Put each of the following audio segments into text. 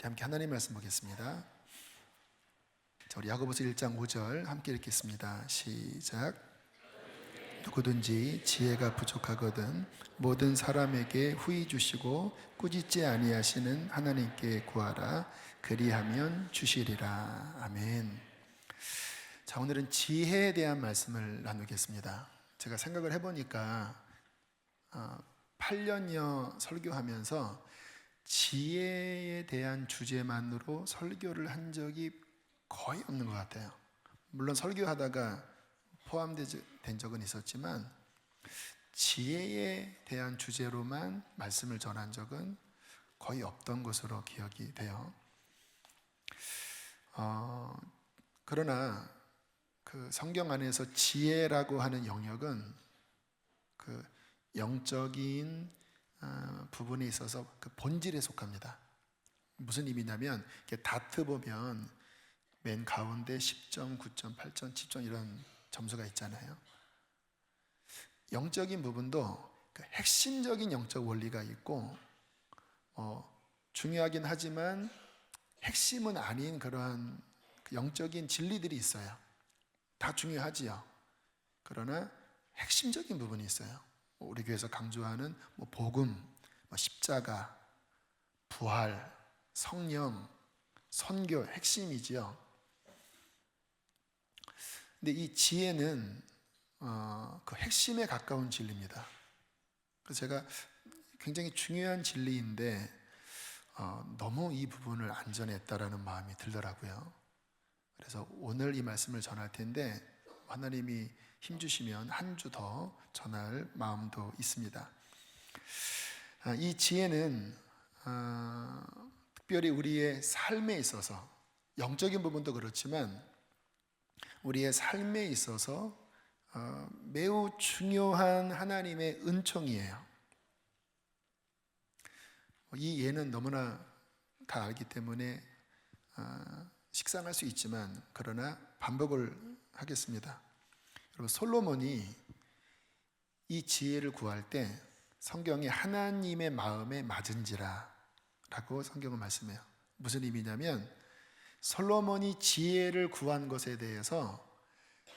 우리 함께 하나님 말씀 보겠습니다. 자, 우리 야고보서 1장 5절 함께 읽겠습니다. 시작. 누구든지 지혜가 부족하거든 모든 사람에게 후히 주시고 꾸짖지 아니하시는 하나님께 구하라. 그리하면 주시리라. 아멘. 자, 오늘은 지혜에 대한 말씀을 나누겠습니다. 제가 생각을 해보니까 8년여 설교하면서 지혜에 대한 주제만으로 설교를 한 적이 거의 없는 것 같아요. 물론 설교하다가 포함된 적은 있었지만 지혜에 대한 주제로만 말씀을 전한 적은 거의 없던 것으로 기억이 돼요. 그러나 그 성경 안에서 지혜라고 하는 영역은 그 영적인 부분에 있어서 그 본질에 속합니다. 무슨 의미냐면 다트 보면 맨 가운데 10점, 9점, 8점, 10점 이런 점수가 있잖아요. 영적인 부분도 그 핵심적인 영적 원리가 있고 중요하긴 하지만 핵심은 아닌 그러한 영적인 진리들이 있어요. 다 중요하지요. 그러나 핵심적인 부분이 있어요. 우리 교회에서 강조하는 복음, 십자가, 부활, 성령, 선교 핵심이지요. 근데 이 지혜는 그 핵심에 가까운 진리입니다. 그래서 제가 굉장히 중요한 진리인데 너무 이 부분을 안 전했다라는 마음이 들더라고요. 그래서 오늘 이 말씀을 전할 텐데 하나님이 힘주시면 한 주 더 전할 마음도 있습니다. 이 지혜는 특별히 우리의 삶에 있어서 영적인 부분도 그렇지만 우리의 삶에 있어서 매우 중요한 하나님의 은총이에요. 이 예는 너무나 다 알기 때문에 식상할 수 있지만 그러나 반복을 하겠습니다. 여러분, 솔로몬이 이 지혜를 구할 때 성경에 하나님의 마음에 맞은지라 라고 성경은 말씀해요. 무슨 의미냐면 솔로몬이 지혜를 구한 것에 대해서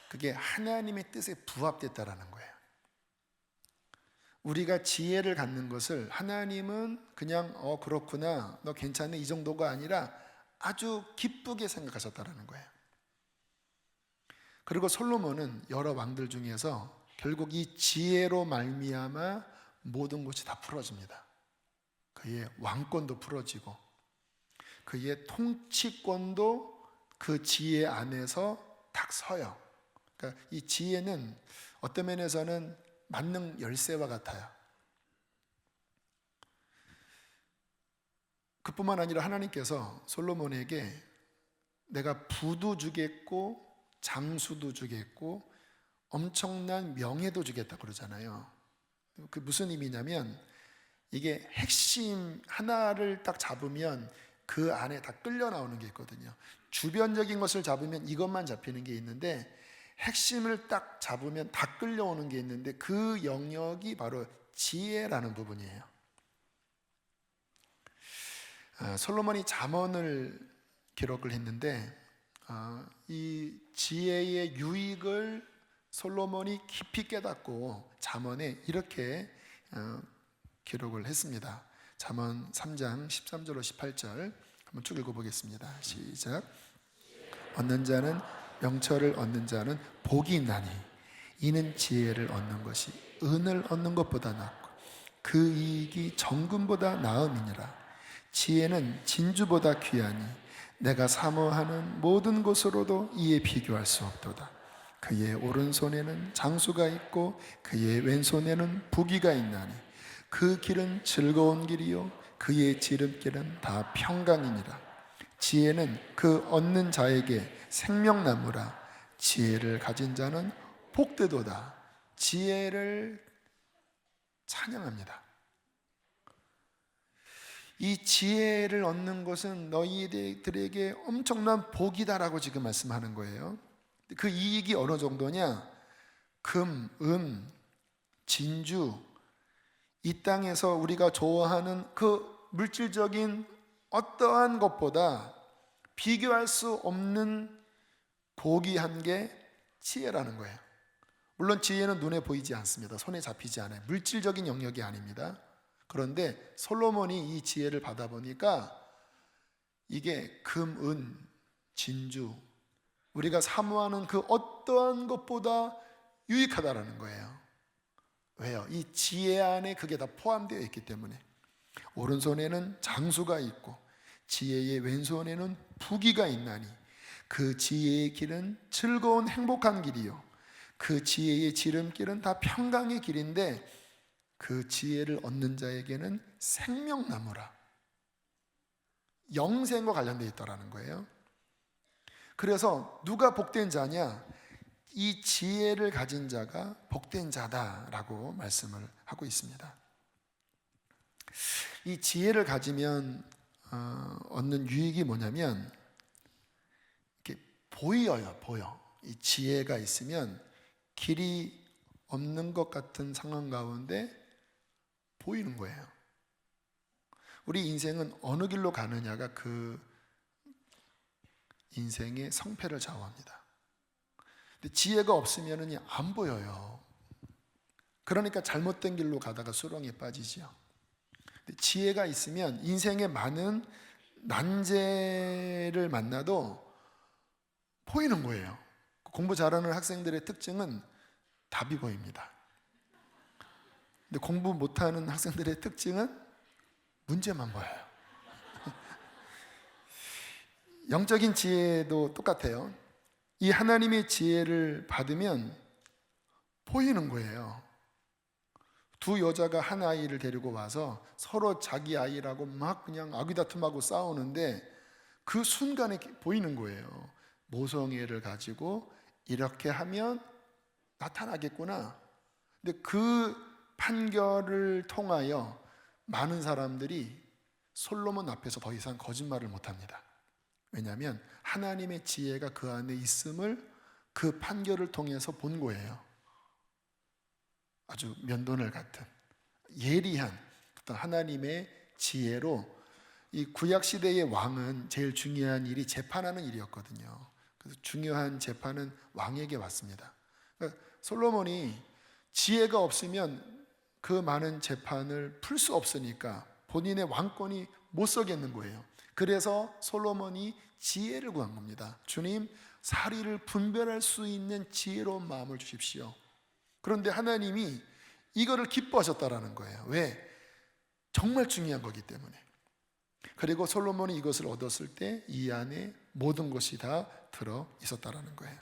그게 하나님의 뜻에 부합됐다라는 거예요. 우리가 지혜를 갖는 것을 하나님은 그냥 그렇구나, 너 괜찮네 이 정도가 아니라 아주 기쁘게 생각하셨다라는 거예요. 그리고 솔로몬은 여러 왕들 중에서 결국 이 지혜로 말미암아 모든 것이 다 풀어집니다. 그의 왕권도 풀어지고 그의 통치권도 그 지혜 안에서 딱 서요. 그러니까 이 지혜는 어떤 면에서는 만능 열쇠와 같아요. 그뿐만 아니라 하나님께서 솔로몬에게 내가 부도 주겠고 장수도 주겠고 엄청난 명예도 주겠다 그러잖아요. 그 무슨 의미냐면 이게 핵심 하나를 딱 잡으면 그 안에 다 끌려 나오는 게 있거든요. 주변적인 것을 잡으면 이것만 잡히는 게 있는데 핵심을 딱 잡으면 다 끌려오는 게 있는데 그 영역이 바로 지혜라는 부분이에요. 솔로몬이 잠언을 기록을 했는데 이 지혜의 유익을 솔로몬이 깊이 깨닫고 잠언에 이렇게 기록을 했습니다. 잠언 3장 13절로 18절 한번 쭉 읽어보겠습니다. 시작. 얻는 자는 명철을 얻는 자는 복이 있나니 이는 지혜를 얻는 것이 은을 얻는 것보다 낫고 그 이익이 정금보다 나음이니라. 지혜는 진주보다 귀하니 내가 사모하는 모든 것으로도 이에 비교할 수 없도다. 그의 오른손에는 장수가 있고 그의 왼손에는 부귀가 있나니 그 길은 즐거운 길이요 그의 지름길은 다 평강이니라. 지혜는 그 얻는 자에게 생명나무라. 지혜를 가진 자는 복되도다. 지혜를 찬양합니다. 이 지혜를 얻는 것은 너희들에게 엄청난 복이다라고 지금 말씀하는 거예요. 그 이익이 어느 정도냐? 금, 은, 진주, 이 땅에서 우리가 좋아하는 그 물질적인 어떠한 것보다 비교할 수 없는 고귀한 게 지혜라는 거예요. 물론 지혜는 눈에 보이지 않습니다. 손에 잡히지 않아요. 물질적인 영역이 아닙니다. 그런데 솔로몬이 이 지혜를 받아보니까 이게 금, 은, 진주, 우리가 사모하는 그 어떠한 것보다 유익하다라는 거예요. 왜요? 이 지혜 안에 그게 다 포함되어 있기 때문에. 오른손에는 장수가 있고 지혜의 왼손에는 부귀가 있나니 그 지혜의 길은 즐거운 행복한 길이요 그 지혜의 지름길은 다 평강의 길인데 그 지혜를 얻는 자에게는 생명나무라. 영생과 관련되어 있다는 거예요. 그래서 누가 복된 자냐? 이 지혜를 가진 자가 복된 자다라고 말씀을 하고 있습니다. 이 지혜를 가지면 얻는 유익이 뭐냐면 이렇게 보여. 이 지혜가 있으면 길이 없는 것 같은 상황 가운데 보이는 거예요. 우리 인생은 어느 길로 가느냐가 그 인생의 성패를 좌우합니다. 근데 지혜가 없으면 안 보여요. 그러니까 잘못된 길로 가다가 수렁에 빠지지요. 근데 지혜가 있으면 인생의 많은 난제를 만나도 보이는 거예요. 공부 잘하는 학생들의 특징은 답이 보입니다. 근데 공부 못하는 학생들의 특징은 문제만 보여요. 영적인 지혜도 똑같아요. 이 하나님의 지혜를 받으면 보이는 거예요. 두 여자가 한 아이를 데리고 와서 서로 자기 아이라고 막 그냥 아귀다툼하고 싸우는데 그 순간에 보이는 거예요. 모성애를 가지고 이렇게 하면 나타나겠구나. 근데 그 판결을 통하여 많은 사람들이 솔로몬 앞에서 더 이상 거짓말을 못합니다. 왜냐하면 하나님의 지혜가 그 안에 있음을 그 판결을 통해서 본 거예요. 아주 면도날 같은 예리한 어떤 하나님의 지혜로 이 구약시대의 왕은 제일 중요한 일이 재판하는 일이었거든요. 그래서 중요한 재판은 왕에게 왔습니다. 그러니까 솔로몬이 지혜가 없으면 그 많은 재판을 풀 수 없으니까 본인의 왕권이 못 서겠는 거예요. 그래서 솔로몬이 지혜를 구한 겁니다. 주님, 사리를 분별할 수 있는 지혜로운 마음을 주십시오. 그런데 하나님이 이거를 기뻐하셨다라는 거예요. 왜? 정말 중요한 거기 때문에. 그리고 솔로몬이 이것을 얻었을 때 이 안에 모든 것이 다 들어 있었다라는 거예요.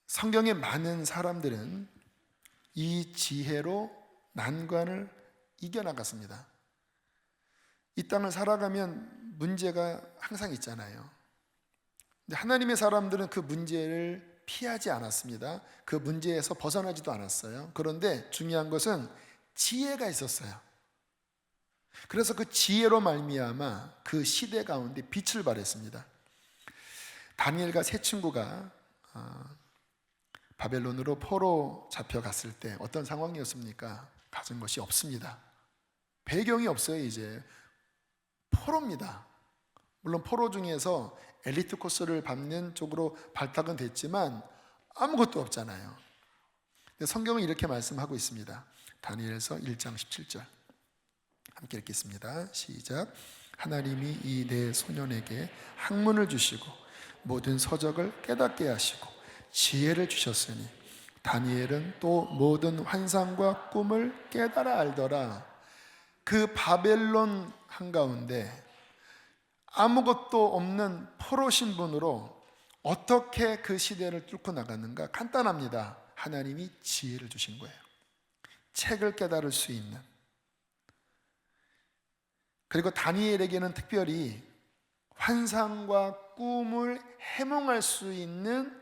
성경의 많은 사람들은 이 지혜로 난관을 이겨나갔습니다. 이 땅을 살아가면 문제가 항상 있잖아요. 근데 하나님의 사람들은 그 문제를 피하지 않았습니다. 그 문제에서 벗어나지도 않았어요. 그런데 중요한 것은 지혜가 있었어요. 그래서 그 지혜로 말미암아 그 시대 가운데 빛을 발했습니다. 다니엘과 세 친구가 바벨론으로 포로 잡혀갔을 때 어떤 상황이었습니까? 가진 것이 없습니다. 배경이 없어요. 이제 포로입니다. 물론 포로 중에서 엘리트 코스를 밟는 쪽으로 발탁은 됐지만 아무것도 없잖아요. 근데 성경은 이렇게 말씀하고 있습니다. 다니엘서 1장 17절 함께 읽겠습니다. 시작. 하나님이 이 네 소년에게 학문을 주시고 모든 서적을 깨닫게 하시고 지혜를 주셨으니 다니엘은 또 모든 환상과 꿈을 깨달아 알더라. 그 바벨론 한가운데 아무것도 없는 포로 신분으로 어떻게 그 시대를 뚫고 나갔는가? 간단합니다. 하나님이 지혜를 주신 거예요. 책을 깨달을 수 있는. 그리고 다니엘에게는 특별히 환상과 꿈을 해몽할 수 있는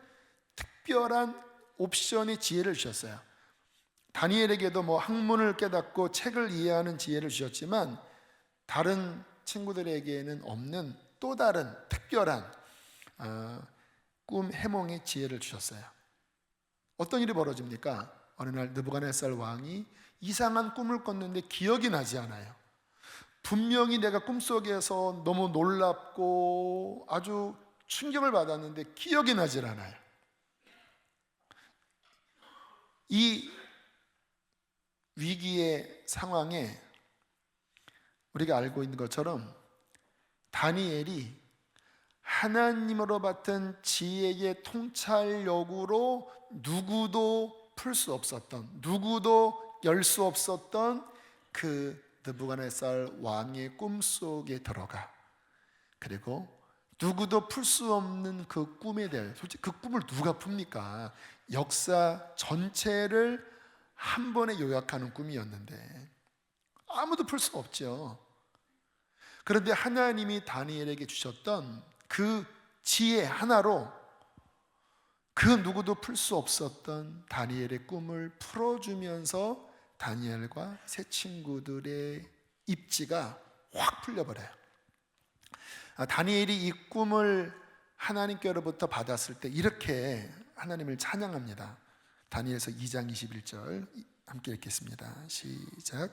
특별한 옵션의 지혜를 주셨어요. 다니엘에게도 뭐 학문을 깨닫고 책을 이해하는 지혜를 주셨지만 다른 친구들에게는 없는 또 다른 특별한 꿈 해몽의 지혜를 주셨어요. 어떤 일이 벌어집니까? 어느 날 느부갓네살 왕이 이상한 꿈을 꿨는데 기억이 나지 않아요. 분명히 내가 꿈속에서 너무 놀랍고 아주 충격을 받았는데 기억이 나질 않아요. 이 위기의 상황에 우리가 알고 있는 것처럼 다니엘이 하나님으로 받은 지혜의 통찰력으로 누구도 풀 수 없었던, 누구도 열 수 없었던 그 느부갓네살 왕의 꿈속에 들어가, 그리고 누구도 풀 수 없는 그 꿈에 대해, 솔직히 그 꿈을 누가 풉니까? 역사 전체를 한 번에 요약하는 꿈이었는데 아무도 풀 수 없죠. 그런데 하나님이 다니엘에게 주셨던 그 지혜 하나로 그 누구도 풀 수 없었던 다니엘의 꿈을 풀어주면서 다니엘과 세 친구들의 입지가 확 풀려버려요. 다니엘이 이 꿈을 하나님께로부터 받았을 때 이렇게 하나님을 찬양합니다. 다니엘서 2장 21절 함께 읽겠습니다. 시작.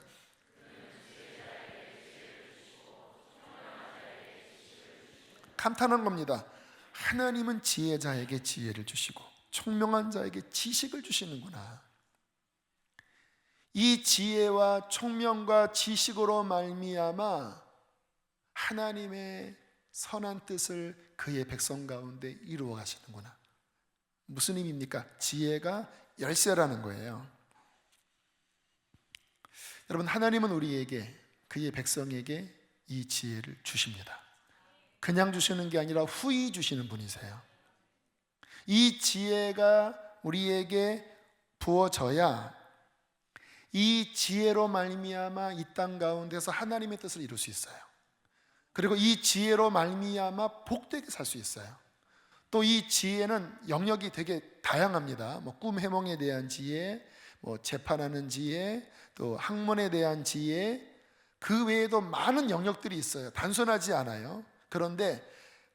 감탄한 겁니다. 하나님은 지혜자에게 지혜를 주시고 총명한 자에게 지식을 주시는구나. 이 지혜와 총명과 지식으로 말미암아 하나님의 선한 뜻을 그의 백성 가운데 이루어 가시는구나. 무슨 의미입니까? 지혜가 열쇠라는 거예요. 여러분, 하나님은 우리에게, 그의 백성에게 이 지혜를 주십니다. 그냥 주시는 게 아니라 후히 주시는 분이세요. 이 지혜가 우리에게 부어져야 이 지혜로 말미암아 이 땅 가운데서 하나님의 뜻을 이룰 수 있어요. 그리고 이 지혜로 말미암아 복되게 살 수 있어요. 또 이 지혜는 영역이 되게 다양합니다. 꿈 해몽에 대한 지혜, 재판하는 지혜, 또 학문에 대한 지혜, 그 외에도 많은 영역들이 있어요. 단순하지 않아요. 그런데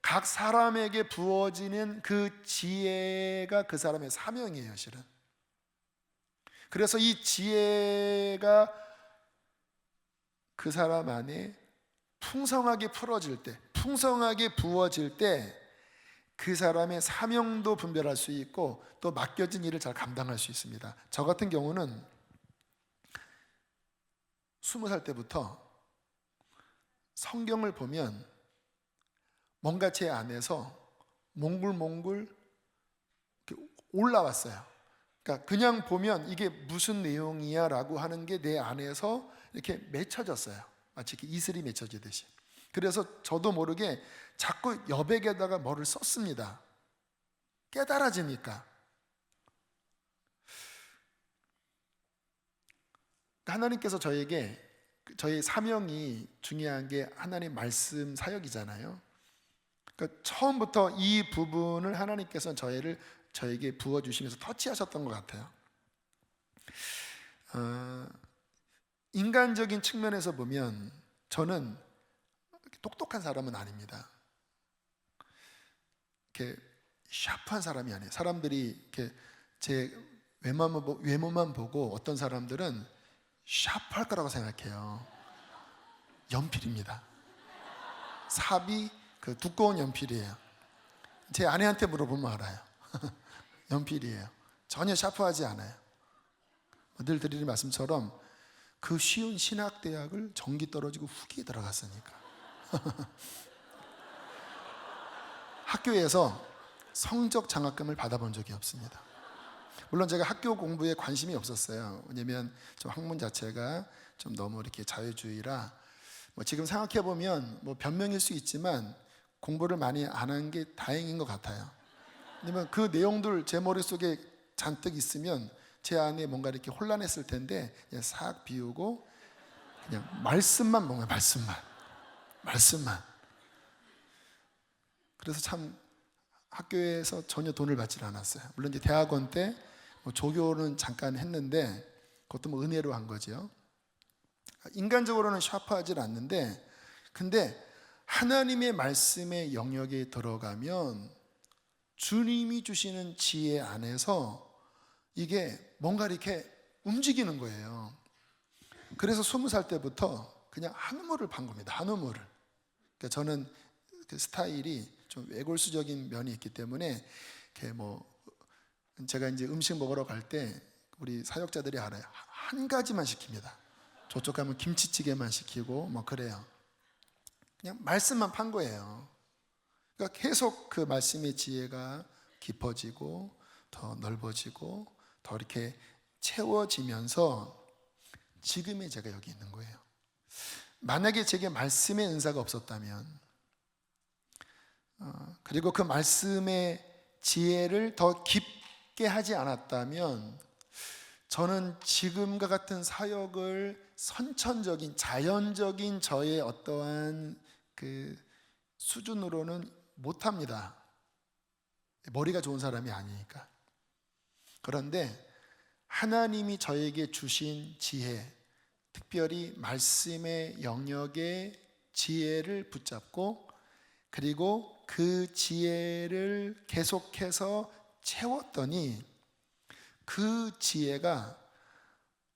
각 사람에게 부어지는 그 지혜가 그 사람의 사명이에요, 실은. 그래서 이 지혜가 그 사람 안에 풍성하게 풀어질 때, 풍성하게 부어질 때 그 사람의 사명도 분별할 수 있고 또 맡겨진 일을 잘 감당할 수 있습니다. 저 같은 경우는 20살 때부터 성경을 보면 뭔가 제 안에서 몽글몽글 올라왔어요. 그러니까 그냥 보면 이게 무슨 내용이야 라고 하는 게 내 안에서 이렇게 맺혀졌어요. 마치 이렇게 이슬이 맺혀지듯이. 그래서 저도 모르게 자꾸 여백에다가 뭐를 썼습니다. 깨달아지니까. 하나님께서 저에게, 저의 사명이 중요한 게 하나님 말씀 사역이잖아요. 그러니까 처음부터 이 부분을 하나님께서 저에게 부어주시면서 터치하셨던 것 같아요. 인간적인 측면에서 보면 저는 똑똑한 사람은 아닙니다. 이렇게 샤프한 사람이 아니에요. 사람들이 이렇게 제 외모만 보고 어떤 사람들은 샤프할 거라고 생각해요. 연필입니다. 삽이 그 두꺼운 연필이에요. 제 아내한테 물어보면 알아요. 연필이에요. 전혀 샤프하지 않아요. 늘 드리는 말씀처럼 그 쉬운 신학대학을 전기 떨어지고 후기에 들어갔으니까. 학교에서 성적 장학금을 받아본 적이 없습니다. 물론 제가 학교 공부에 관심이 없었어요. 왜냐면 좀 학문 자체가 좀 너무 이렇게 자유주의라, 지금 생각해보면 변명일 수 있지만 공부를 많이 안 한 게 다행인 것 같아요. 왜냐면 그 내용들 제 머릿속에 잔뜩 있으면 제 안에 뭔가 이렇게 혼란했을 텐데 그냥 싹 비우고 그냥 말씀만 보면 말씀만. 그래서 참 학교에서 전혀 돈을 받지 않았어요. 물론 이제 대학원 때 조교는 잠깐 했는데 그것도 은혜로 한 거죠. 인간적으로는 샤프하지 않는데, 근데 하나님의 말씀의 영역에 들어가면 주님이 주시는 지혜 안에서 이게 뭔가 이렇게 움직이는 거예요. 그래서 20살 때부터 그냥 한우물을 판 겁니다. 한우물을. 그러니까 저는 그 스타일이 좀 외골수적인 면이 있기 때문에 이렇게 뭐 제가 이제 음식 먹으러 갈 때 우리 사역자들이 알아요. 한 가지만 시킵니다. 저쪽 가면 김치찌개만 시키고 뭐 그래요. 그냥 말씀만 판 거예요. 그러니까 계속 그 말씀의 지혜가 깊어지고 더 넓어지고 더 이렇게 채워지면서 지금의 제가 여기 있는 거예요. 만약에 제게 말씀의 은사가 없었다면, 그리고 그 말씀의 지혜를 더 깊게 하지 않았다면, 저는 지금과 같은 사역을 선천적인 자연적인 저의 어떠한 그 수준으로는 못합니다. 머리가 좋은 사람이 아니니까. 그런데 하나님이 저에게 주신 지혜, 특별히 말씀의 영역의 지혜를 붙잡고 그리고 그 지혜를 계속해서 채웠더니 그 지혜가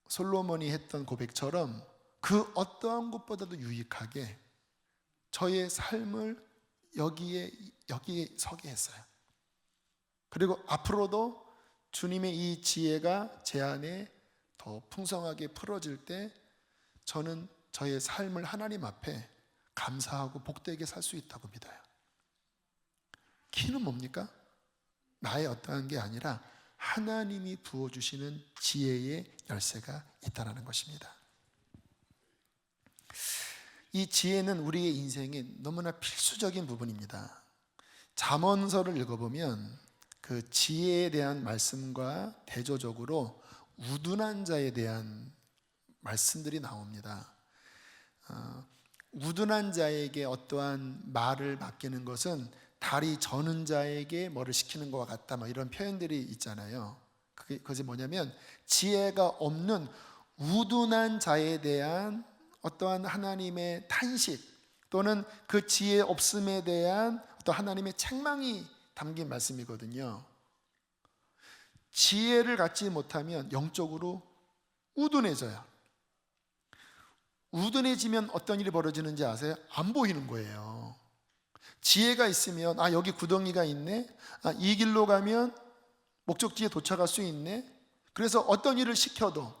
솔로몬이 했던 고백처럼 그 어떠한 것보다도 유익하게 저의 삶을 여기에 서게 했어요. 그리고 앞으로도 주님의 이 지혜가 제 안에 더 풍성하게 풀어질 때 저는 저의 삶을 하나님 앞에 감사하고 복되게 살 수 있다고 믿어요. 키는 뭡니까? 나의 어떠한 게 아니라 하나님이 부어주시는 지혜의 열쇠가 있다는 것입니다. 이 지혜는 우리의 인생에 너무나 필수적인 부분입니다. 잠언서를 읽어보면 그 지혜에 대한 말씀과 대조적으로 우둔한 자에 대한 말씀들이 나옵니다. 우둔한 자에게 어떠한 말을 맡기는 것은 다리 저는 자에게 뭐를 시키는 것과 같다, 뭐 이런 표현들이 있잖아요. 그것이 뭐냐면 지혜가 없는 우둔한 자에 대한 어떠한 하나님의 탄식 또는 그 지혜 없음에 대한 어떤 하나님의 책망이 담긴 말씀이거든요. 지혜를 갖지 못하면 영적으로 우둔해져요. 우둔해지면 어떤 일이 벌어지는지 아세요? 안 보이는 거예요. 지혜가 있으면 여기 구덩이가 있네, 이 길로 가면 목적지에 도착할 수 있네. 그래서 어떤 일을 시켜도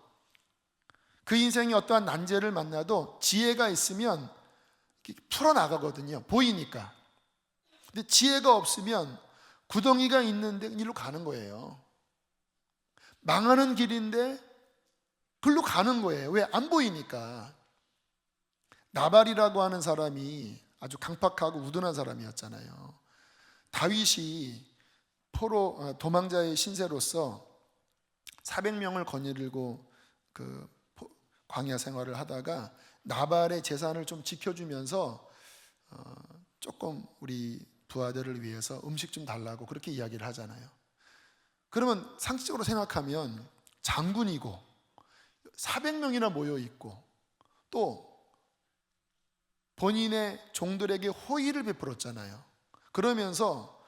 그 인생이 어떠한 난제를 만나도 지혜가 있으면 풀어나가거든요. 보이니까. 근데 지혜가 없으면 구덩이가 있는데 일로 가는 거예요. 망하는 길인데 글로 가는 거예요. 왜? 안 보이니까. 나발이라고 하는 사람이 아주 강팍하고 우둔한 사람이었잖아요. 다윗이 포로 도망자의 신세로서 400명을 거느리고 그 광야 생활을 하다가 나발의 재산을 좀 지켜주면서 조금 우리 부하들을 위해서 음식 좀 달라고 그렇게 이야기를 하잖아요. 그러면 상식적으로 생각하면 장군이고 400명이나 모여 있고 또 본인의 종들에게 호의를 베풀었잖아요. 그러면서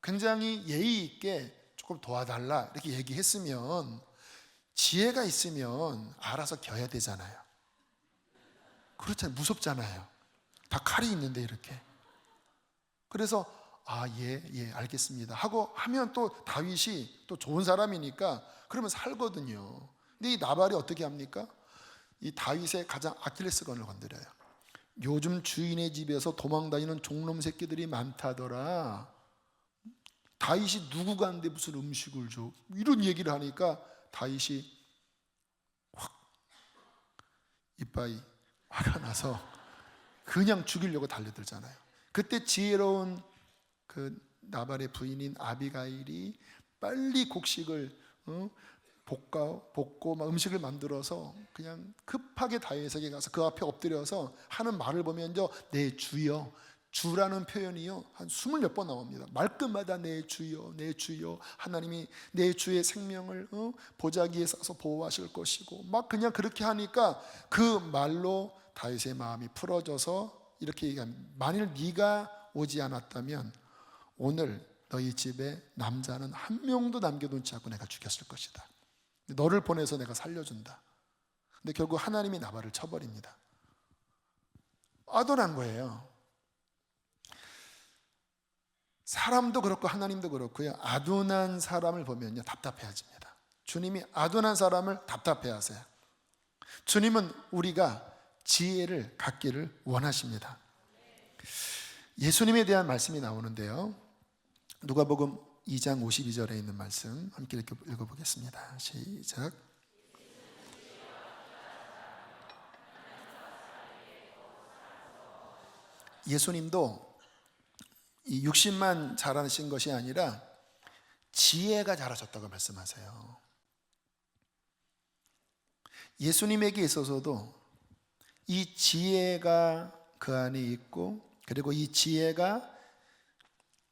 굉장히 예의 있게 조금 도와달라 이렇게 얘기했으면 지혜가 있으면 알아서 겨야 되잖아요. 그렇잖아요. 무섭잖아요. 다 칼이 있는데 이렇게. 그래서 예, 알겠습니다 하고 하면 또 다윗이 또 좋은 사람이니까 그러면 살거든요. 근데 이 나발이 어떻게 합니까? 이 다윗의 가장 아킬레스건을 건드려요. 요즘 주인의 집에서 도망다니는 종놈 새끼들이 많다더라. 다윗이 누구가 하는데 무슨 음식을 줘? 이런 얘기를 하니까 다윗이 확 이빨이 화가 나서 그냥 죽이려고 달려들잖아요. 그때 지혜로운 그 나발의 부인인 아비가일이 빨리 곡식을 볶고 막 음식을 만들어서 그냥 급하게 다윗에게 가서 그 앞에 엎드려서 하는 말을 보면요, 내 주여, 주라는 표현이요 한 20몇 번 나옵니다. 말끝마다 내 주여, 내 주여, 하나님이 내 주의 생명을 보자기에 싸서 보호하실 것이고 막 그냥 그렇게 하니까 그 말로 다윗의 마음이 풀어져서 이렇게 얘기합니다. 만일 네가 오지 않았다면 오늘 너희 집에 남자는 한 명도 남겨놓지 않고 내가 죽였을 것이다. 너를 보내서 내가 살려준다. 근데 결국 하나님이 나발을 쳐버립니다. 아둔한 거예요. 사람도 그렇고 하나님도 그렇고요. 아둔한 사람을 보면요, 답답해집니다. 주님이 아둔한 사람을 답답해하세요. 주님은 우리가 지혜를 갖기를 원하십니다. 예수님에 대한 말씀이 나오는데요, 누가복음 2장 52절에 있는 말씀 함께 읽어보겠습니다. 시작. 예수님도 이 육신만 자라신 것이 아니라 지혜가 자라셨다고 말씀하세요. 예수님에게 있어서도 이 지혜가 그 안에 있고, 그리고 이 지혜가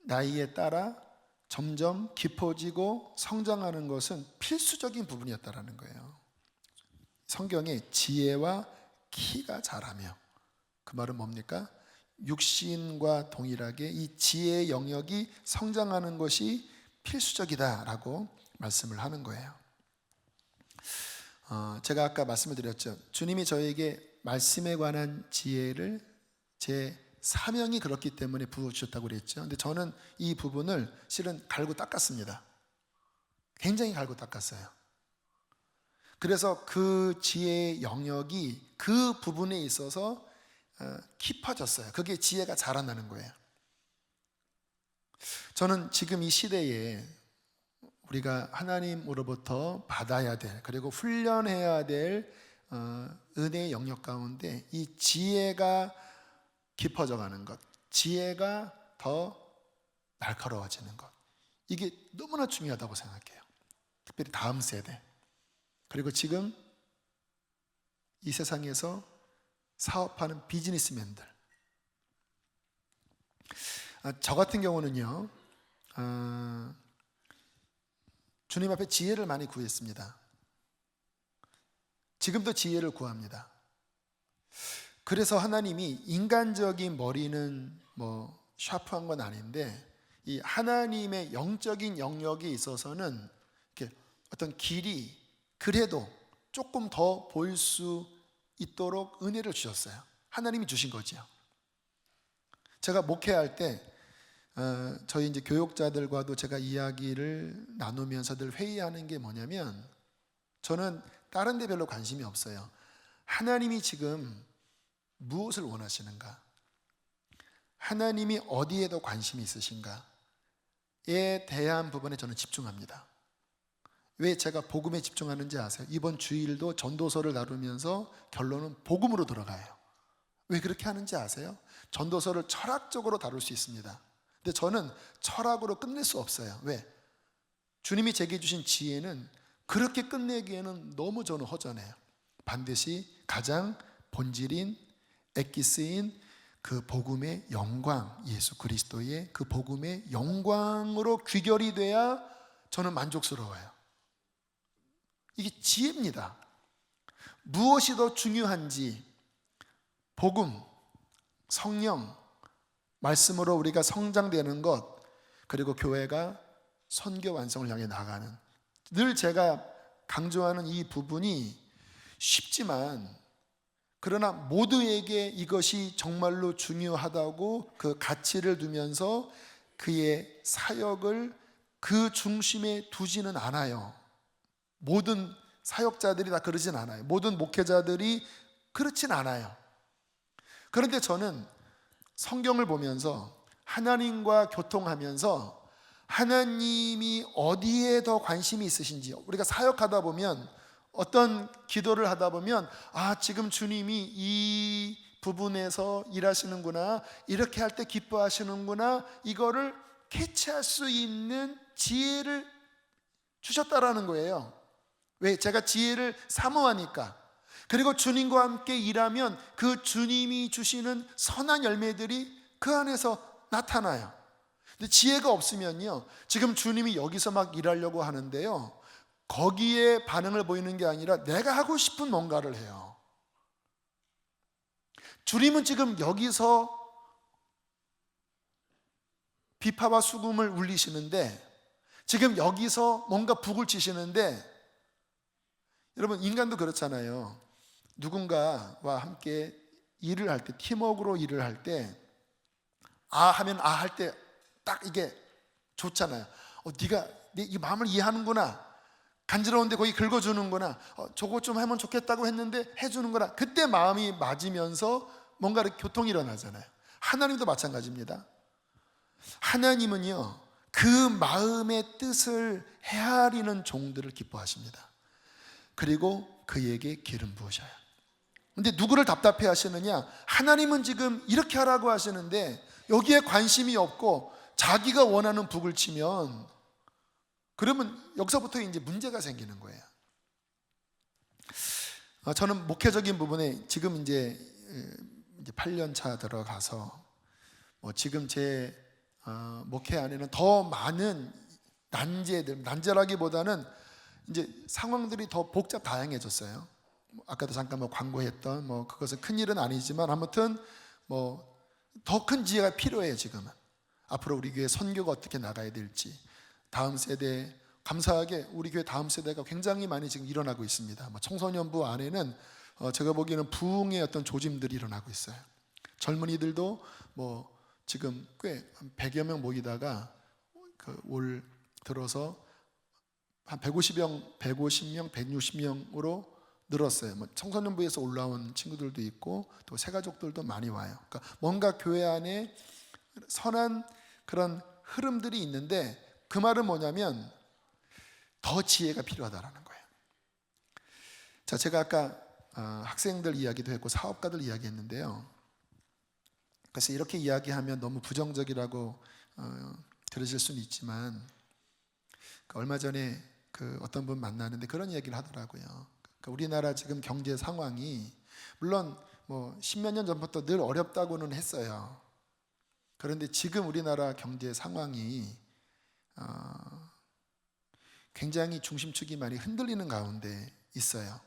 나이에 따라 점점 깊어지고 성장하는 것은 필수적인 부분이었다라는 거예요. 성경에 지혜와 키가 자라며, 그 말은 뭡니까? 육신과 동일하게 이 지혜의 영역이 성장하는 것이 필수적이다라고 말씀을 하는 거예요. 제가 아까 말씀을 드렸죠. 주님이 저에게 말씀에 관한 지혜를 제 사명이 그렇기 때문에 부어주셨다고 그랬죠. 근데 저는 이 부분을 실은 갈고 닦았습니다. 굉장히 갈고 닦았어요. 그래서 그 지혜의 영역이 그 부분에 있어서 깊어졌어요. 그게 지혜가 자라나는 거예요. 저는 지금 이 시대에 우리가 하나님으로부터 받아야 될, 그리고 훈련해야 될 은혜의 영역 가운데 이 지혜가 깊어져 가는 것, 지혜가 더 날카로워지는 것, 이게 너무나 중요하다고 생각해요. 특별히 다음 세대, 그리고 지금 이 세상에서 사업하는 비즈니스맨들. 저 같은 경우는요, 주님 앞에 지혜를 많이 구했습니다. 지금도 지혜를 구합니다. 그래서 하나님이 인간적인 머리는 뭐 샤프한 건 아닌데, 이 하나님의 영적인 영역에 있어서는 이렇게 어떤 길이 그래도 조금 더 보일 수 있도록 은혜를 주셨어요. 하나님이 주신 거죠. 제가 목회할 때 저희 이제 교육자들과도 제가 이야기를 나누면서 늘 회의하는 게 뭐냐면, 저는 다른 데 별로 관심이 없어요. 하나님이 지금 무엇을 원하시는가? 하나님이 어디에 더 관심이 있으신가에 대한 부분에 저는 집중합니다. 왜 제가 복음에 집중하는지 아세요? 이번 주일도 전도서를 나누면서 결론은 복음으로 들어가요. 왜 그렇게 하는지 아세요? 전도서를 철학적으로 다룰 수 있습니다. 근데 저는 철학으로 끝낼 수 없어요. 왜? 주님이 제게 주신 지혜는 그렇게 끝내기에는 너무 저는 허전해요. 반드시 가장 본질인 엑기스인 그 복음의 영광, 예수 그리스도의 그 복음의 영광으로 귀결이 돼야 저는 만족스러워요. 이게 지혜입니다. 무엇이 더 중요한지, 복음, 성령, 말씀으로 우리가 성장되는 것, 그리고 교회가 선교 완성을 향해 나가는, 늘 제가 강조하는 이 부분이 쉽지만, 그러나 모두에게 이것이 정말로 중요하다고 그 가치를 두면서 그의 사역을 그 중심에 두지는 않아요. 모든 사역자들이 다 그러진 않아요. 모든 목회자들이 그렇진 않아요. 그런데 저는 성경을 보면서 하나님과 교통하면서 하나님이 어디에 더 관심이 있으신지, 우리가 사역하다 보면, 어떤 기도를 하다 보면, 지금 주님이 이 부분에서 일하시는구나, 이렇게 할 때 기뻐하시는구나, 이거를 캐치할 수 있는 지혜를 주셨다라는 거예요. 왜? 제가 지혜를 사모하니까. 그리고 주님과 함께 일하면 그 주님이 주시는 선한 열매들이 그 안에서 나타나요. 근데 지혜가 없으면요, 지금 주님이 여기서 막 일하려고 하는데요, 거기에 반응을 보이는 게 아니라 내가 하고 싶은 뭔가를 해요. 주님은 지금 여기서 비파와 수금을 울리시는데, 지금 여기서 뭔가 북을 치시는데, 여러분 인간도 그렇잖아요. 누군가와 함께 일을 할 때, 팀워크로 일을 할 때, 아 하면 아 할 때 딱 이게 좋잖아요. 네가 내 이 마음을 이해하는구나. 간지러운데 거기 긁어주는구나. 저거 좀 하면 좋겠다고 했는데 해주는구나. 그때 마음이 맞으면서 뭔가 이렇게 교통이 일어나잖아요. 하나님도 마찬가지입니다. 하나님은요, 그 마음의 뜻을 헤아리는 종들을 기뻐하십니다. 그리고 그에게 기름 부으셔요. 근데 누구를 답답해 하시느냐? 하나님은 지금 이렇게 하라고 하시는데 여기에 관심이 없고 자기가 원하는 북을 치면, 그러면 여기서부터 이제 문제가 생기는 거예요. 저는 목회적인 부분에 지금 이제 8년 차 들어가서 지금 제 목회 안에는 더 많은 난제라기보다는 이제 상황들이 더 복잡 다양해졌어요. 아까도 잠깐 광고했던 그것은 큰 일은 아니지만 아무튼 더 큰 지혜가 필요해요. 지금은 앞으로 우리 교회 선교가 어떻게 나가야 될지, 다음 세대, 감사하게 우리 교회 다음 세대가 굉장히 많이 지금 일어나고 있습니다. 청소년부 안에는 제가 보기에는 부흥의 어떤 조짐들이 일어나고 있어요. 젊은이들도 지금 꽤 100여 명 모이다가 올 들어서 한 150명, 160명으로 늘었어요. 청소년부에서 올라온 친구들도 있고 또 새가족들도 많이 와요. 그러니까 뭔가 교회 안에 선한 그런 흐름들이 있는데, 그 말은 뭐냐면 더 지혜가 필요하다라는 거예요. 자, 제가 아까 학생들 이야기도 했고 사업가들 이야기했는데요. 그래서 이렇게 이야기하면 너무 부정적이라고 들으실 수는 있지만, 얼마 전에 어떤 분 만나는데 그런 이야기를 하더라고요. 우리나라 지금 경제 상황이 물론 10몇 년 전부터 늘 어렵다고는 했어요. 그런데 지금 우리나라 경제 상황이 굉장히 중심축이 많이 흔들리는 가운데 있어요.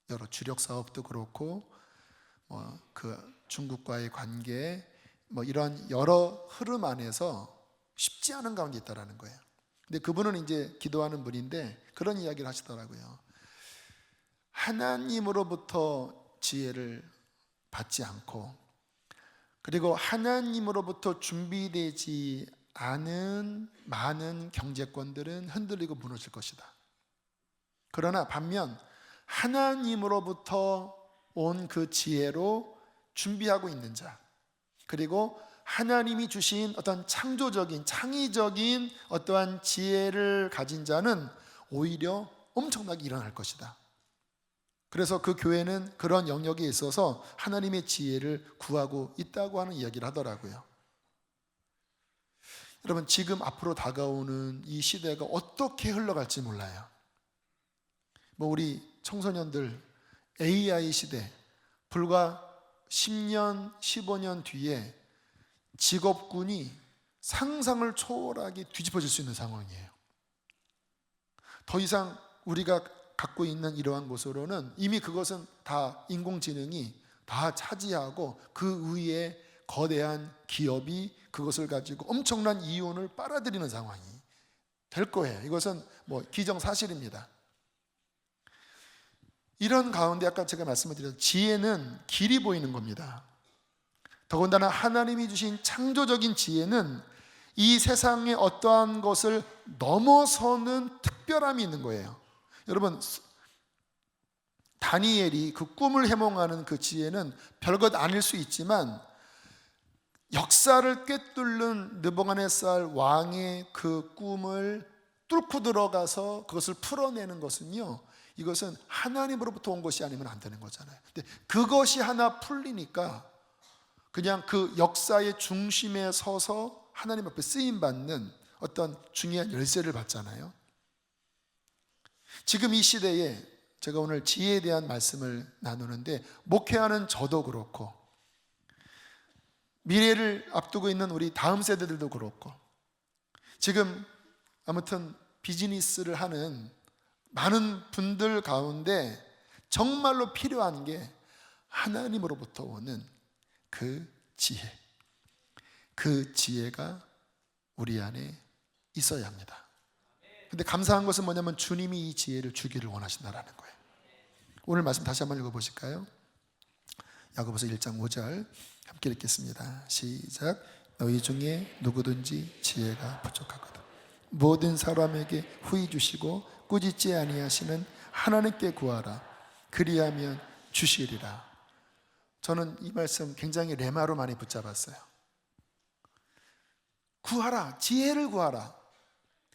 여러 주력 사업도 그렇고 그 중국과의 관계 이런 여러 흐름 안에서 쉽지 않은 가운데 있다라는 거예요. 근데 그분은 이제 기도하는 분인데 그런 이야기를 하시더라고요. 하나님으로부터 지혜를 받지 않고, 그리고 하나님으로부터 준비되지 않은 많은 경제권들은 흔들리고 무너질 것이다. 그러나 반면 하나님으로부터 온 그 지혜로 준비하고 있는 자, 그리고 하나님이 주신 어떤 창조적인, 창의적인 어떠한 지혜를 가진 자는 오히려 엄청나게 일어날 것이다. 그래서 그 교회는 그런 영역에 있어서 하나님의 지혜를 구하고 있다고 하는 이야기를 하더라고요. 여러분, 지금 앞으로 다가오는 이 시대가 어떻게 흘러갈지 몰라요. 우리 청소년들 AI 시대, 불과 10년, 15년 뒤에 직업군이 상상을 초월하게 뒤집어질 수 있는 상황이에요. 더 이상 우리가 갖고 있는 이러한 것으로는 이미 그것은 다 인공지능이 다 차지하고 그 위에 거대한 기업이 그것을 가지고 엄청난 이윤을 빨아들이는 상황이 될 거예요. 이것은 기정사실입니다. 이런 가운데 아까 제가 말씀을 드렸죠. 지혜는 길이 보이는 겁니다. 더군다나 하나님이 주신 창조적인 지혜는 이 세상의 어떠한 것을 넘어서는 특별함이 있는 거예요. 여러분, 다니엘이 그 꿈을 해몽하는 그 지혜는 별것 아닐 수 있지만 역사를 꿰뚫는 느부갓네살 왕의 그 꿈을 뚫고 들어가서 그것을 풀어내는 것은요, 이것은 하나님으로부터 온 것이 아니면 안 되는 거잖아요. 근데 그것이 하나 풀리니까 그냥 그 역사의 중심에 서서 하나님 앞에 쓰임받는 어떤 중요한 열쇠를 받잖아요. 지금 이 시대에 제가 오늘 지혜에 대한 말씀을 나누는데, 목회하는 저도 그렇고 미래를 앞두고 있는 우리 다음 세대들도 그렇고 지금 아무튼 비즈니스를 하는 많은 분들 가운데 정말로 필요한 게 하나님으로부터 오는 그 지혜, 그 지혜가 우리 안에 있어야 합니다. 근데 감사한 것은 뭐냐면 주님이 이 지혜를 주기를 원하신다라는 거예요. 오늘 말씀 다시 한번 읽어보실까요? 야고보서 1장 5절 함께 읽겠습니다. 시작. 너희 중에 누구든지 지혜가 부족하거든 모든 사람에게 후히 주시고 꾸짖지 아니하시는 하나님께 구하라. 그리하면 주시리라. 저는 이 말씀 굉장히 레마로 많이 붙잡았어요. 구하라. 지혜를 구하라.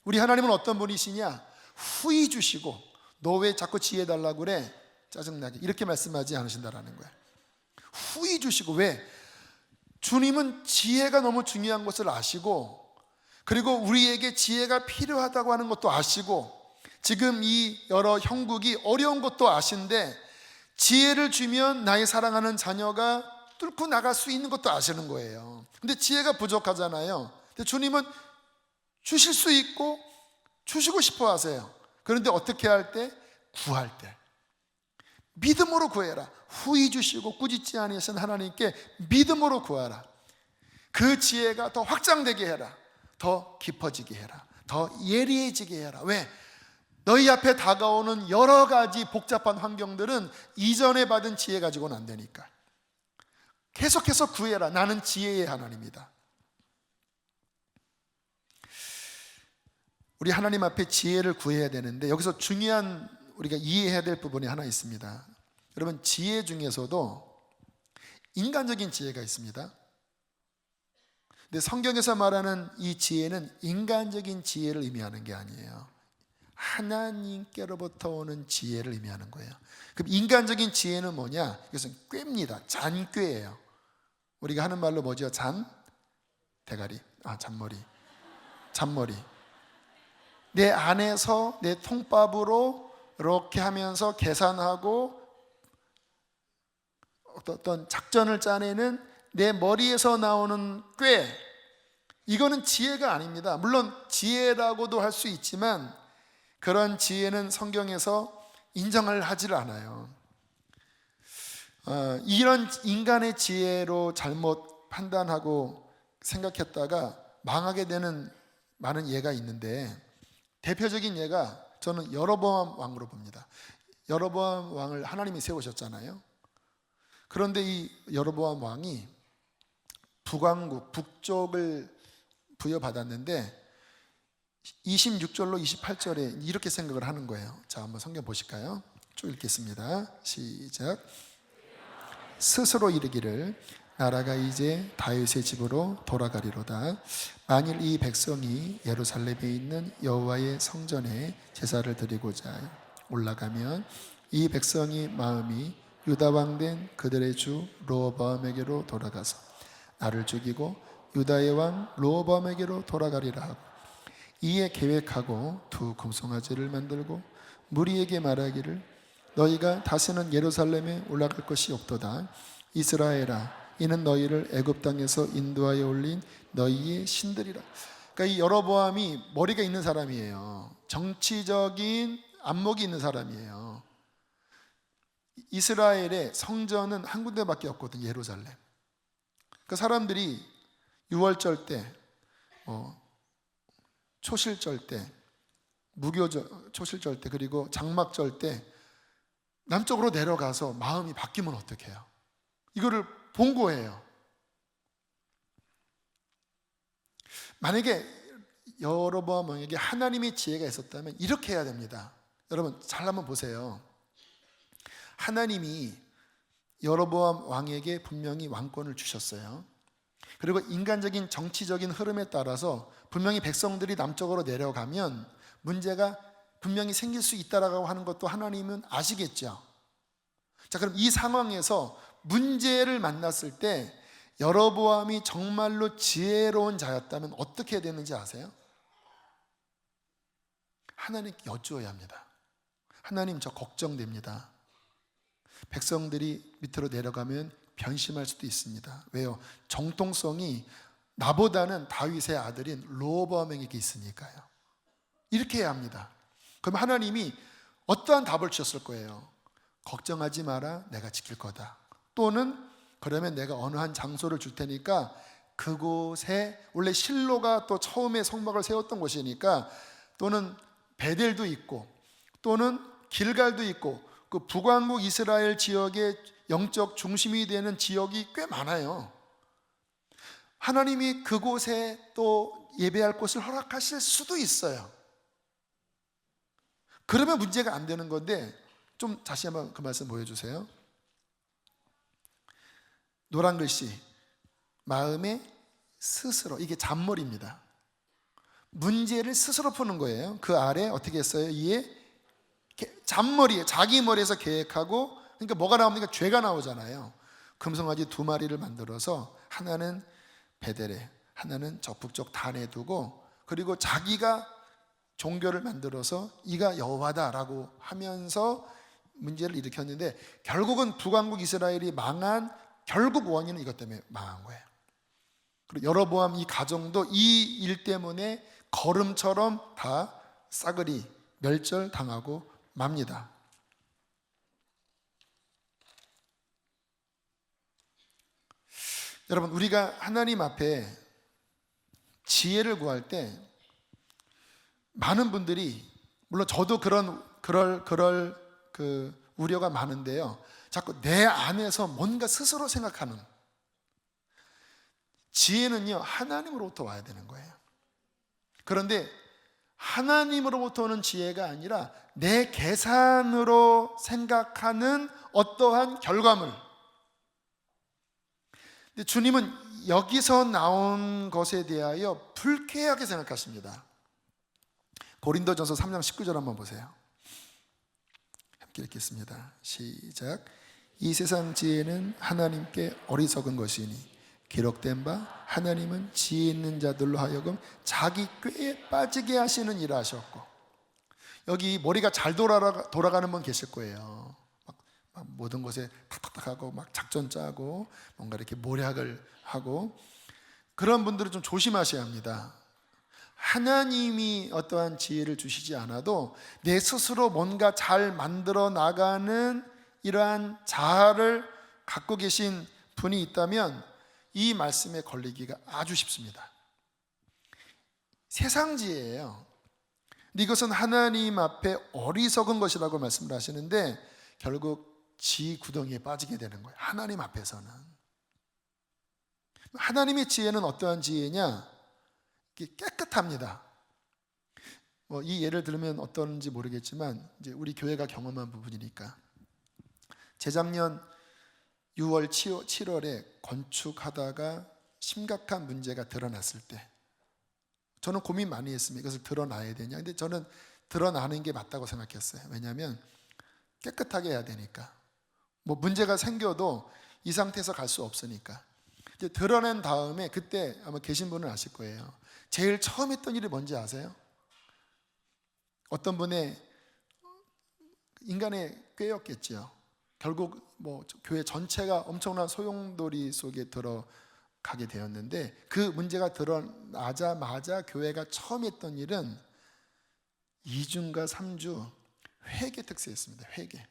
우리 하나님은 어떤 분이시냐? 후히 주시고. 너 왜 자꾸 지혜 달라고 그래? 짜증나게. 이렇게 말씀하지 않으신다라는 거예요. 후히 주시고. 왜? 주님은 지혜가 너무 중요한 것을 아시고, 그리고 우리에게 지혜가 필요하다고 하는 것도 아시고, 지금 이 여러 형국이 어려운 것도 아신데 지혜를 주면 나의 사랑하는 자녀가 뚫고 나갈 수 있는 것도 아시는 거예요. 근데 지혜가 부족하잖아요. 근데 주님은 주실 수 있고 주시고 싶어 하세요. 그런데 어떻게 할 때? 구할 때 믿음으로 구해라. 후히 주시고 꾸짖지 아니하신 하나님께 믿음으로 구하라. 그 지혜가 더 확장되게 해라. 더 깊어지게 해라. 더 예리해지게 해라. 왜? 너희 앞에 다가오는 여러 가지 복잡한 환경들은 이전에 받은 지혜 가지고는 안 되니까 계속해서 구해라. 나는 지혜의 하나님이다. 우리 하나님 앞에 지혜를 구해야 되는데 여기서 중요한 우리가 이해해야 될 부분이 하나 있습니다. 여러분, 지혜 중에서도 인간적인 지혜가 있습니다. 근데 성경에서 말하는 이 지혜는 인간적인 지혜를 의미하는 게 아니에요. 하나님께로부터 오는 지혜를 의미하는 거예요. 그럼 인간적인 지혜는 뭐냐? 이것은 꾀입니다. 잔꾀예요. 우리가 하는 말로 뭐죠? 대가리, 잔머리. 내 안에서 내 통밥으로 이렇게 하면서 계산하고 어떤 작전을 짜내는 내 머리에서 나오는 꾀, 이거는 지혜가 아닙니다. 물론 지혜라고도 할 수 있지만 그런 지혜는 성경에서 인정을 하질 않아요. 이런 인간의 지혜로 잘못 판단하고 생각했다가 망하게 되는 많은 예가 있는데, 대표적인 예가 저는 여로보암 왕으로 봅니다. 여로보암 왕을 하나님이 세우셨잖아요. 그런데 이 여로보암 왕이 북왕국, 북쪽을 부여받았는데 26절로 28절에 이렇게 생각을 하는 거예요. 자, 한번 성경 보실까요? 쭉 읽겠습니다. 시작. 스스로 이르기를 나라가 이제 다윗의 집으로 돌아가리로다. 만일 이 백성이 예루살렘에 있는 여호와의 성전에 제사를 드리고자 올라가면 이 백성이 마음이 유다 왕 된 그들의 주 르호보암에게로 돌아가서 나를 죽이고 유다의 왕 르호보암에게로 돌아가리라 하고, 이에 계획하고 두 금송아지를 만들고 무리에게 말하기를 너희가 다시는 예루살렘에 올라갈 것이 없도다. 이스라엘아, 이는 너희를 애굽 땅에서 인도하여 올린 너희의 신들이라. 그러니까 이 여로보암이 머리가 있는 사람이에요. 정치적인 안목이 있는 사람이에요. 이스라엘의 성전은 한 군데밖에 없거든요. 예루살렘. 그 사람들이 유월절 때, 초실절 때, 초실절 때, 그리고 장막절 때 남쪽으로 내려가서 마음이 바뀌면 어떡해요? 이거를 본 거예요. 만약에 여로보암 왕에게 하나님의 지혜가 있었다면 이렇게 해야 됩니다. 여러분 잘 한번 보세요. 하나님이 여로보암 왕에게 분명히 왕권을 주셨어요. 그리고 인간적인 정치적인 흐름에 따라서 분명히 백성들이 남쪽으로 내려가면 문제가 분명히 생길 수 있다라고 하는 것도 하나님은 아시겠죠. 자, 그럼 이 상황에서 문제를 만났을 때 여로보암이 정말로 지혜로운 자였다면 어떻게 해야 되는지 아세요? 하나님께 여쭈어야 합니다. 하나님, 저 걱정됩니다. 백성들이 밑으로 내려가면 변심할 수도 있습니다. 왜요? 정통성이 나보다는 다윗의 아들인 르호보암에게 있으니까요. 이렇게 해야 합니다. 그럼 하나님이 어떠한 답을 주셨을 거예요? 걱정하지 마라, 내가 지킬 거다. 또는 그러면 내가 어느 한 장소를 줄 테니까 그곳에, 원래 실로가 또 처음에 성막을 세웠던 곳이니까, 또는 베델도 있고 또는 길갈도 있고 그 북왕국 이스라엘 지역의 영적 중심이 되는 지역이 꽤 많아요. 하나님이 그곳에 또 예배할 곳을 허락하실 수도 있어요. 그러면 문제가 안 되는 건데, 좀 다시 한번 그 말씀 보여주세요. 노란 글씨, 마음에 스스로, 이게 잔머리입니다. 문제를 스스로 푸는 거예요. 그 아래 어떻게 했어요? 이에 잔머리에, 자기 머리에서 계획하고, 그러니까 뭐가 나옵니까? 죄가 나오잖아요. 금송아지 2마리를 만들어서 하나는 베델에, 하나는 적북쪽 단에 두고, 그리고 자기가 종교를 만들어서 이가 여호와다라고 하면서 문제를 일으켰는데, 결국은 북왕국 이스라엘이 망한 결국 원인은 이것 때문에 망한 거예요. 그리고 여로보암 이 가정도 이 일 때문에 거름처럼 다 싸그리 멸절당하고 맙니다. 여러분, 우리가 하나님 앞에 지혜를 구할 때 많은 분들이, 물론 저도 그럴 그 우려가 많은데요, 자꾸 내 안에서 뭔가 스스로 생각하는, 지혜는요 하나님으로부터 와야 되는 거예요. 그런데 하나님으로부터 오는 지혜가 아니라 내 계산으로 생각하는 어떠한 결과물. 근데 주님은 여기서 나온 것에 대하여 불쾌하게 생각하십니다. 고린도전서 3장 19절 한번 보세요. 함께 읽겠습니다. 시작. 이 세상 지혜는 하나님께 어리석은 것이니 기록된 바 하나님은 지혜 있는 자들로 하여금 자기 꾀에 빠지게 하시는 일을 하셨고. 여기 머리가 잘 돌아가는 분 계실 거예요. 막 모든 것에 탁탁탁하고 막 작전 짜고 뭔가 이렇게 모략을 하고, 그런 분들은 좀 조심하셔야 합니다. 하나님이 어떠한 지혜를 주시지 않아도 내 스스로 뭔가 잘 만들어 나가는 이러한 자아를 갖고 계신 분이 있다면 이 말씀에 걸리기가 아주 쉽습니다. 세상 지혜예요. 근데 이것은 하나님 앞에 어리석은 것이라고 말씀을 하시는데, 결국 지 구덩이에 빠지게 되는 거예요. 하나님 앞에서는. 하나님의 지혜는 어떠한 지혜냐? 깨끗합니다. 이 예를 들으면 어떤지 모르겠지만, 이제 우리 교회가 경험한 부분이니까, 재작년 6월, 7월에 건축하다가 심각한 문제가 드러났을 때 저는 고민 많이 했습니다. 이것을 드러나야 되냐. 근데 저는 드러나는 게 맞다고 생각했어요. 왜냐하면 깨끗하게 해야 되니까. 문제가 생겨도 이 상태에서 갈 수 없으니까. 이제 드러낸 다음에, 그때 아마 계신 분은 아실 거예요. 제일 처음 했던 일이 뭔지 아세요? 어떤 분의 인간의 꾀였겠죠. 결국 교회 전체가 엄청난 소용돌이 속에 들어가게 되었는데, 그 문제가 드러나자마자 교회가 처음 했던 일은 2주인가 3주 회개 특세였습니다. 회개.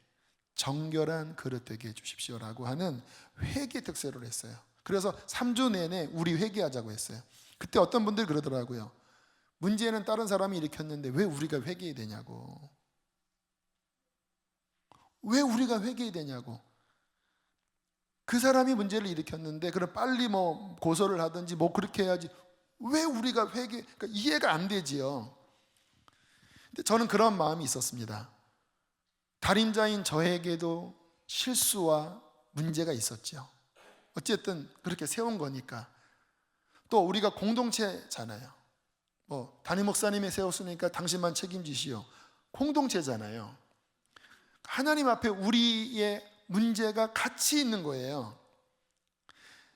정결한 그릇 되게 해주십시오라고 하는 회개 특세를 했어요. 그래서 3주 내내 우리 회개하자고 했어요. 그때 어떤 분들이 그러더라고요. 문제는 다른 사람이 일으켰는데 왜 우리가 회개해야 되냐고. 왜 우리가 회개해야 되냐고. 그 사람이 문제를 일으켰는데 그럼 빨리 고소를 하든지 그렇게 해야지, 왜 우리가 그러니까 이해가 안 되지요. 근데 저는 그런 마음이 있었습니다. 달인자인 저에게도 실수와 문제가 있었죠. 어쨌든 그렇게 세운 거니까. 또 우리가 공동체잖아요. 담임 목사님이 세웠으니까 당신만 책임지시오. 공동체잖아요. 하나님 앞에 우리의 문제가 같이 있는 거예요.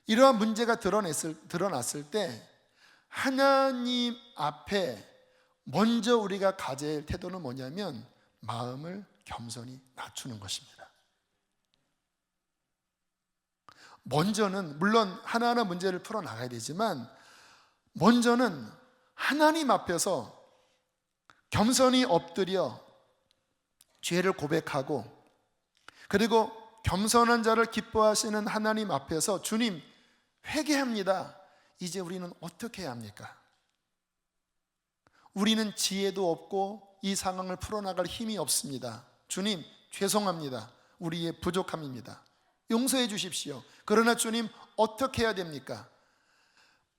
이러한 문제가 드러났을 때 하나님 앞에 먼저 우리가 가져야 할 태도는 뭐냐면 마음을 겸손히 낮추는 것입니다. 먼저는 물론 하나하나 문제를 풀어나가야 되지만, 먼저는 하나님 앞에서 겸손히 엎드려 죄를 고백하고, 그리고 겸손한 자를 기뻐하시는 하나님 앞에서 주님 회개합니다. 이제 우리는 어떻게 해야 합니까? 우리는 지혜도 없고 이 상황을 풀어나갈 힘이 없습니다. 주님 죄송합니다. 우리의 부족함입니다. 용서해 주십시오. 그러나 주님, 어떻게 해야 됩니까?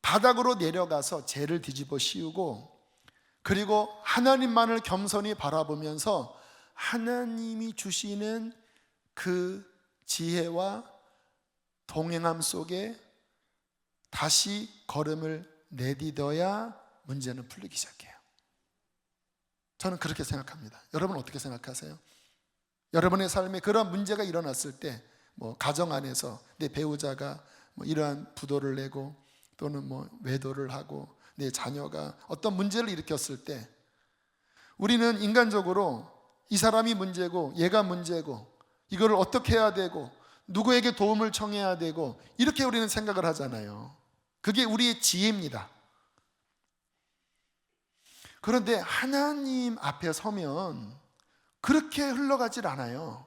바닥으로 내려가서 죄를 뒤집어 씌우고, 그리고 하나님만을 겸손히 바라보면서 하나님이 주시는 그 지혜와 동행함 속에 다시 걸음을 내딛어야 문제는 풀리기 시작해요. 저는 그렇게 생각합니다. 여러분 어떻게 생각하세요? 여러분의 삶에 그런 문제가 일어났을 때, 가정 안에서 내 배우자가 이러한 부도를 내고, 또는 외도를 하고, 내 자녀가 어떤 문제를 일으켰을 때, 우리는 인간적으로 이 사람이 문제고 얘가 문제고 이거를 어떻게 해야 되고 누구에게 도움을 청해야 되고, 이렇게 우리는 생각을 하잖아요. 그게 우리의 지혜입니다. 그런데 하나님 앞에 서면 그렇게 흘러가질 않아요.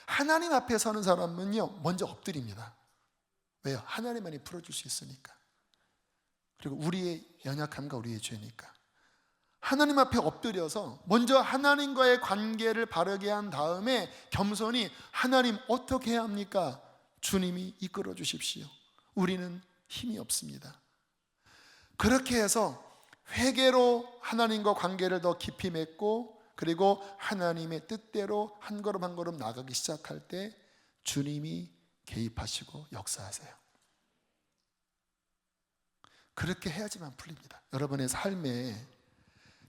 하나님 앞에 서는 사람은요, 먼저 엎드립니다. 왜요? 하나님만이 풀어줄 수 있으니까. 그리고 우리의 연약함과 우리의 죄니까. 하나님 앞에 엎드려서 먼저 하나님과의 관계를 바르게 한 다음에 겸손히, 하나님 어떻게 해야 합니까? 주님이 이끌어 주십시오. 우리는 힘이 없습니다. 그렇게 해서 회개로 하나님과 관계를 더 깊이 맺고, 그리고 하나님의 뜻대로 한 걸음 한 걸음 나가기 시작할 때 주님이 개입하시고 역사하세요. 그렇게 해야지만 풀립니다. 여러분의 삶에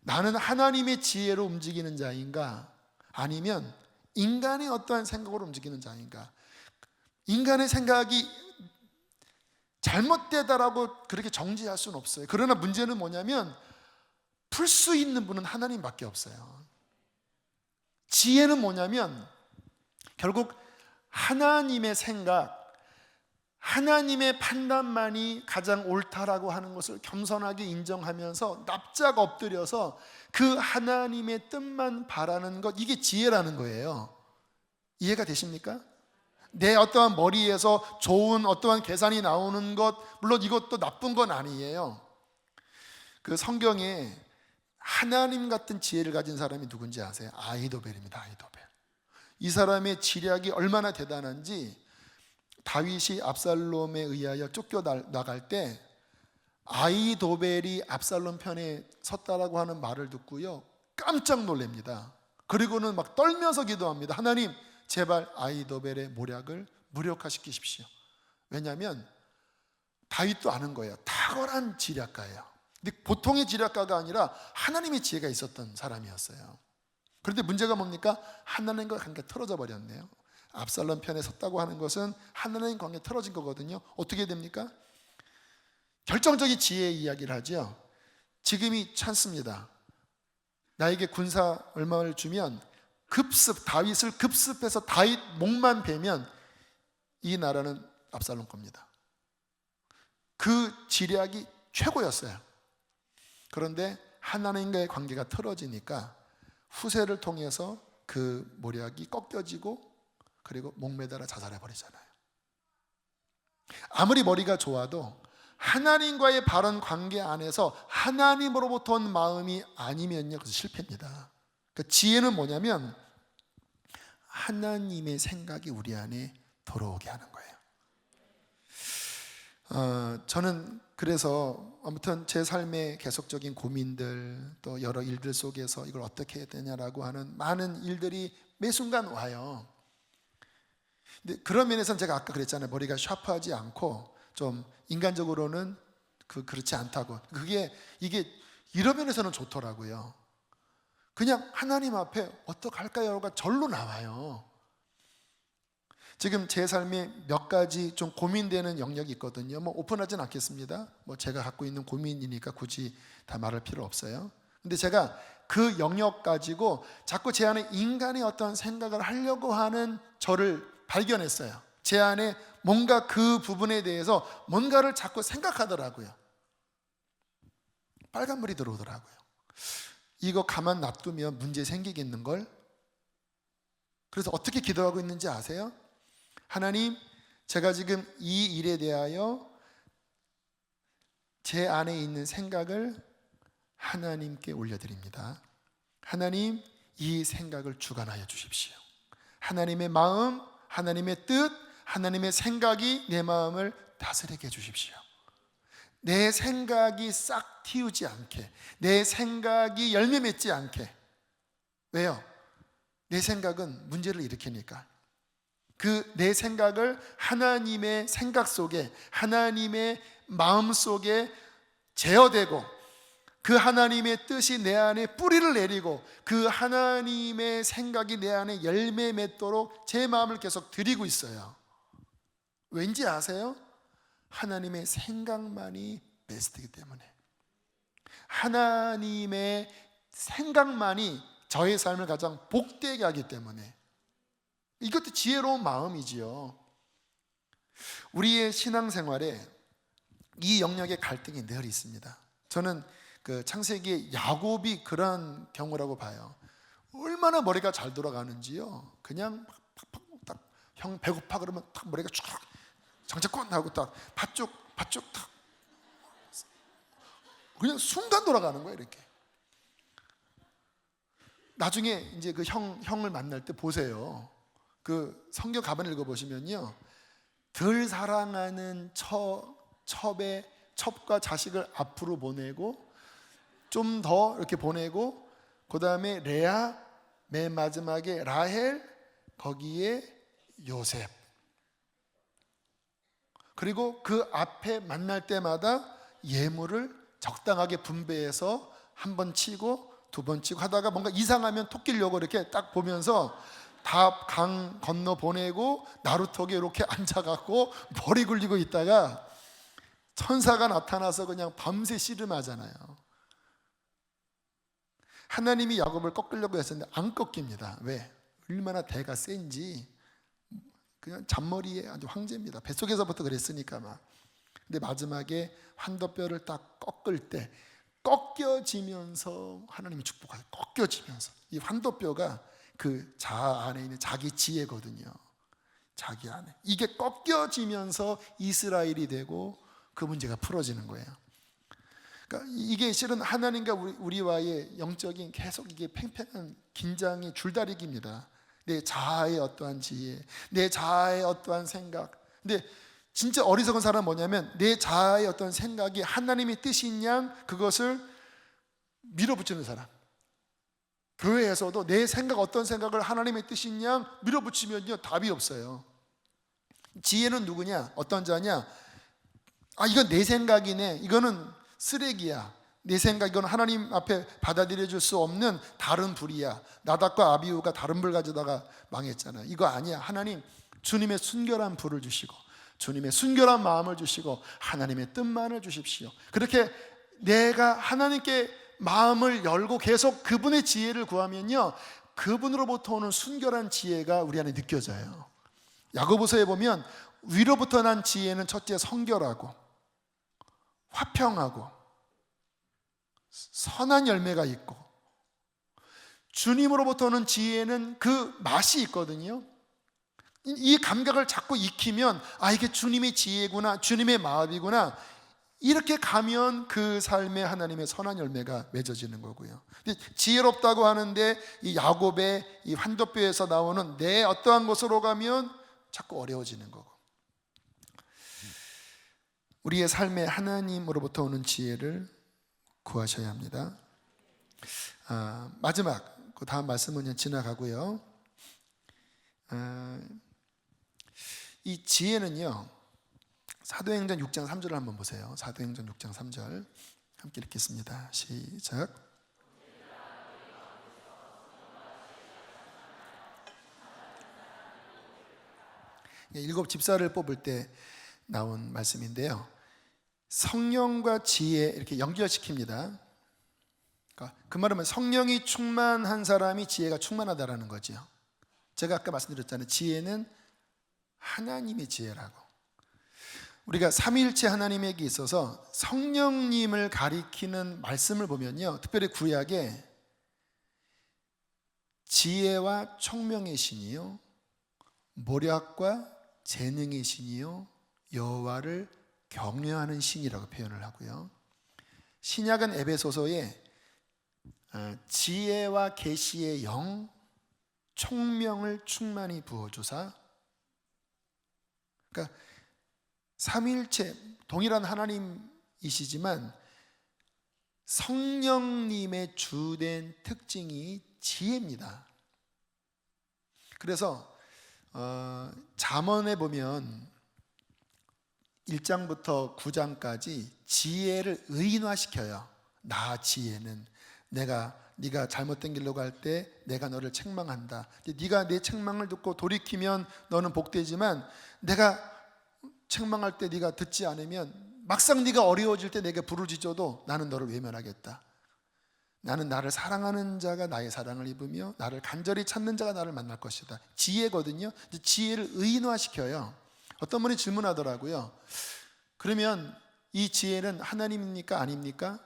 나는 하나님의 지혜로 움직이는 자인가, 아니면 인간의 어떠한 생각으로 움직이는 자인가. 인간의 생각이 잘못되다라고 그렇게 정지할 수는 없어요. 그러나 문제는 뭐냐면 풀 수 있는 분은 하나님밖에 없어요. 지혜는 뭐냐면 결국 하나님의 생각, 하나님의 판단만이 가장 옳다라고 하는 것을 겸손하게 인정하면서 납작 엎드려서 그 하나님의 뜻만 바라는 것, 이게 지혜라는 거예요. 이해가 되십니까? 내 어떠한 머리에서 좋은 어떠한 계산이 나오는 것, 물론 이것도 나쁜 건 아니에요. 그 성경에 하나님 같은 지혜를 가진 사람이 누군지 아세요? 아히도벨입니다. 아히도벨. 이 사람의 지략이 얼마나 대단한지, 다윗이 압살롬에 의하여 쫓겨나갈 때 아히도벨이 압살롬 편에 섰다라고 하는 말을 듣고요, 깜짝 놀랍니다. 그리고는 막 떨면서 기도합니다. 하나님, 제발 아히도벨의 모략을 무력화시키십시오. 왜냐하면 다윗도 아는 거예요. 탁월한 지략가예요. 근데 보통의 지략가가 아니라 하나님의 지혜가 있었던 사람이었어요. 그런데 문제가 뭡니까? 하나님과 관계가 틀어져 버렸네요. 압살롬 편에 섰다고 하는 것은 하나님 관계가 틀어진 거거든요. 어떻게 됩니까? 결정적인 지혜의 이야기를 하죠. 지금이 찬스입니다. 나에게 군사 얼마를 주면 다윗을 급습해서 다윗 목만 베면 이 나라는 압살롬 겁니다. 그 지략이 최고였어요. 그런데 하나님과의 관계가 틀어지니까 후세를 통해서 그 모략이 꺾여지고, 그리고 목매달아 자살해버리잖아요. 아무리 머리가 좋아도 하나님과의 바른 관계 안에서 하나님으로부터 온 마음이 아니면요, 그래서 실패입니다. 그 지혜는 뭐냐면 하나님의 생각이 우리 안에 들어오게 하는 거예요. 저는 그래서 아무튼 제 삶의 계속적인 고민들, 또 여러 일들 속에서 이걸 어떻게 해야 되냐라고 하는 많은 일들이 매 순간 와요. 근데 그런 면에서는 제가 아까 그랬잖아요. 머리가 샤프하지 않고 좀 인간적으로는 그렇지 않다고. 이게 이런 면에서는 좋더라고요. 그냥 하나님 앞에 어떡할까요가 절로 나와요. 지금 제 삶에 몇 가지 좀 고민되는 영역이 있거든요. 오픈하진 않겠습니다. 제가 갖고 있는 고민이니까 굳이 다 말할 필요 없어요. 근데 제가 그 영역 가지고 자꾸 제 안에 인간의 어떤 생각을 하려고 하는 저를 발견했어요. 제 안에 뭔가 그 부분에 대해서 뭔가를 자꾸 생각하더라고요. 빨간불이 들어오더라고요. 이거 가만 놔두면 문제 생기겠는걸? 그래서 어떻게 기도하고 있는지 아세요? 하나님, 제가 지금 이 일에 대하여 제 안에 있는 생각을 하나님께 올려드립니다. 하나님, 이 생각을 주관하여 주십시오. 하나님의 마음, 하나님의 뜻, 하나님의 생각이 내 마음을 다스리게 해주십시오. 내 생각이 싹 틔우지 않게, 내 생각이 열매 맺지 않게. 왜요? 내 생각은 문제를 일으키니까. 그 내 생각을 하나님의 생각 속에, 하나님의 마음 속에 제어되고, 그 하나님의 뜻이 내 안에 뿌리를 내리고, 그 하나님의 생각이 내 안에 열매 맺도록 제 마음을 계속 드리고 있어요. 왠지 아세요? 하나님의 생각만이 베스트이기 때문에. 하나님의 생각만이 저의 삶을 가장 복되게 하기 때문에. 이것도 지혜로운 마음이지요. 우리의 신앙생활에 이 영역의 갈등이 늘 있습니다. 저는 그 창세기의 야곱이 그런 경우라고 봐요. 얼마나 머리가 잘 돌아가는지요. 그냥 딱 형 배고파 그러면 딱 머리가 쭉 장착권 하고 딱 밭쪽 딱 그냥 순간 돌아가는 거예요. 이렇게. 나중에 이제 그 형을 만날 때 보세요. 그 성경 가만 읽어보시면요, 덜 사랑하는 첩과 자식을 앞으로 보내고 좀 더 이렇게 보내고, 그 다음에 레아, 맨 마지막에 라헬, 거기에 요셉, 그리고 그 앞에 만날 때마다 예물을 적당하게 분배해서 한 번 치고 두 번 치고 하다가 뭔가 이상하면 토 끼려고 이렇게 딱 보면서 다 강 건너 보내고 나루터에 이렇게 앉아갖고 머리 굴리고 있다가 천사가 나타나서 그냥 밤새 씨름하잖아요. 하나님이 야곱을 꺾으려고 했었는데 안 꺾입니다. 왜? 얼마나 대가 센지. 그냥 잔머리에 아주 황제입니다. 뱃속에서부터 그랬으니까 막. 근데 마지막에 환도뼈를 딱 꺾을 때 꺾여지면서 하나님이 축복하세요. 꺾여지면서. 이 환도뼈가 그 자아 안에 있는 자기 지혜거든요. 자기 안에. 이게 꺾여지면서 이스라엘이 되고 그 문제가 풀어지는 거예요. 그러니까 이게 실은 하나님과 우리와의 영적인 계속 이게 팽팽한 긴장의 줄다리기입니다. 내 자아의 어떠한 지혜, 내 자아의 어떠한 생각. 근데 진짜 어리석은 사람은 뭐냐면 내 자아의 어떤 생각이 하나님의 뜻인 양 그것을 밀어붙이는 사람. 교회에서도 내 생각, 어떤 생각을 하나님의 뜻인 양 밀어붙이면요 답이 없어요. 지혜는 누구냐? 어떤 자냐? 아, 이건 내 생각이네. 이거는 쓰레기야. 내 생각, 이건 하나님 앞에 받아들여 줄 수 없는 다른 불이야. 나답과 아비후가 다른 불 가져다가 망했잖아요. 이거 아니야. 하나님, 주님의 순결한 불을 주시고 주님의 순결한 마음을 주시고 하나님의 뜻만을 주십시오. 그렇게 내가 하나님께 마음을 열고 계속 그분의 지혜를 구하면요, 그분으로부터 오는 순결한 지혜가 우리 안에 느껴져요. 야고보서에 보면 위로부터 난 지혜는 첫째 성결하고 화평하고 선한 열매가 있고, 주님으로부터 오는 지혜는 그 맛이 있거든요. 이 감각을 자꾸 익히면 아, 이게 주님의 지혜구나, 주님의 마음이구나, 이렇게 가면 그 삶에 하나님의 선한 열매가 맺어지는 거고요. 근데 지혜롭다고 하는데 이 야곱의 이 환도뼈에서 나오는 내 어떠한 곳으로 가면 자꾸 어려워지는 거고, 우리의 삶에 하나님으로부터 오는 지혜를 구하셔야 합니다. 마지막 그 다음 말씀은 그냥 지나가고요. 이 지혜는요, 사도행전 6장 3절을 한번 보세요. 사도행전 6장 3절 함께 읽겠습니다. 시작. 일곱 집사를 뽑을 때 나온 말씀인데요, 성령과 지혜 이렇게 연결시킵니다. 그러니까 그 말은 성령이 충만한 사람이 지혜가 충만하다라는 거죠. 제가 아까 말씀드렸잖아요. 지혜는 하나님의 지혜라고. 우리가 삼위일체 하나님에게 있어서 성령님을 가리키는 말씀을 보면요, 특별히 구약에 지혜와 총명의 신이요, 모략과 재능의 신이요, 여호와를 경외하는 신이라고 표현을 하고요. 신약은 에베소서에 지혜와 계시의 영, 총명을 충만히 부어주사. 그러니까 삼위일체 동일한 하나님이시지만 성령님의 주된 특징이 지혜입니다. 그래서 잠언에 보면 1장부터 9장까지 지혜를 의인화시켜요. 나 지혜는 네가 잘못된 길로 갈 때 내가 너를 책망한다. 네가 내 책망을 듣고 돌이키면 너는 복되지만 내가 책망할 때 네가 듣지 않으면 막상 네가 어려워질 때 내게 부르짖어도 나는 너를 외면하겠다. 나는 나를 사랑하는 자가 나의 사랑을 입으며 나를 간절히 찾는 자가 나를 만날 것이다. 지혜거든요. 지혜를 의인화시켜요. 어떤 분이 질문하더라고요. 그러면 이 지혜는 하나님입니까? 아닙니까?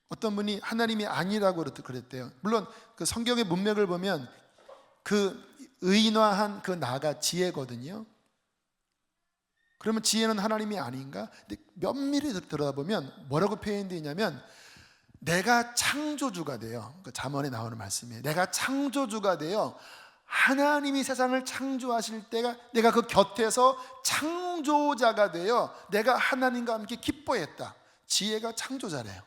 어떤 분이 하나님이 아니라고 그랬대요. 물론 그 성경의 문맥을 보면 그 의인화한 그 나가 지혜거든요. 그러면 지혜는 하나님이 아닌가? 근데 면밀히 들여다보면 뭐라고 표현되어 있냐면 내가 창조주가 돼요. 그 잠언에 나오는 말씀이에요. 내가 창조주가 되어 하나님이 세상을 창조하실 때가 내가 그 곁에서 창조자가 되어 내가 하나님과 함께 기뻐했다. 지혜가 창조자래요.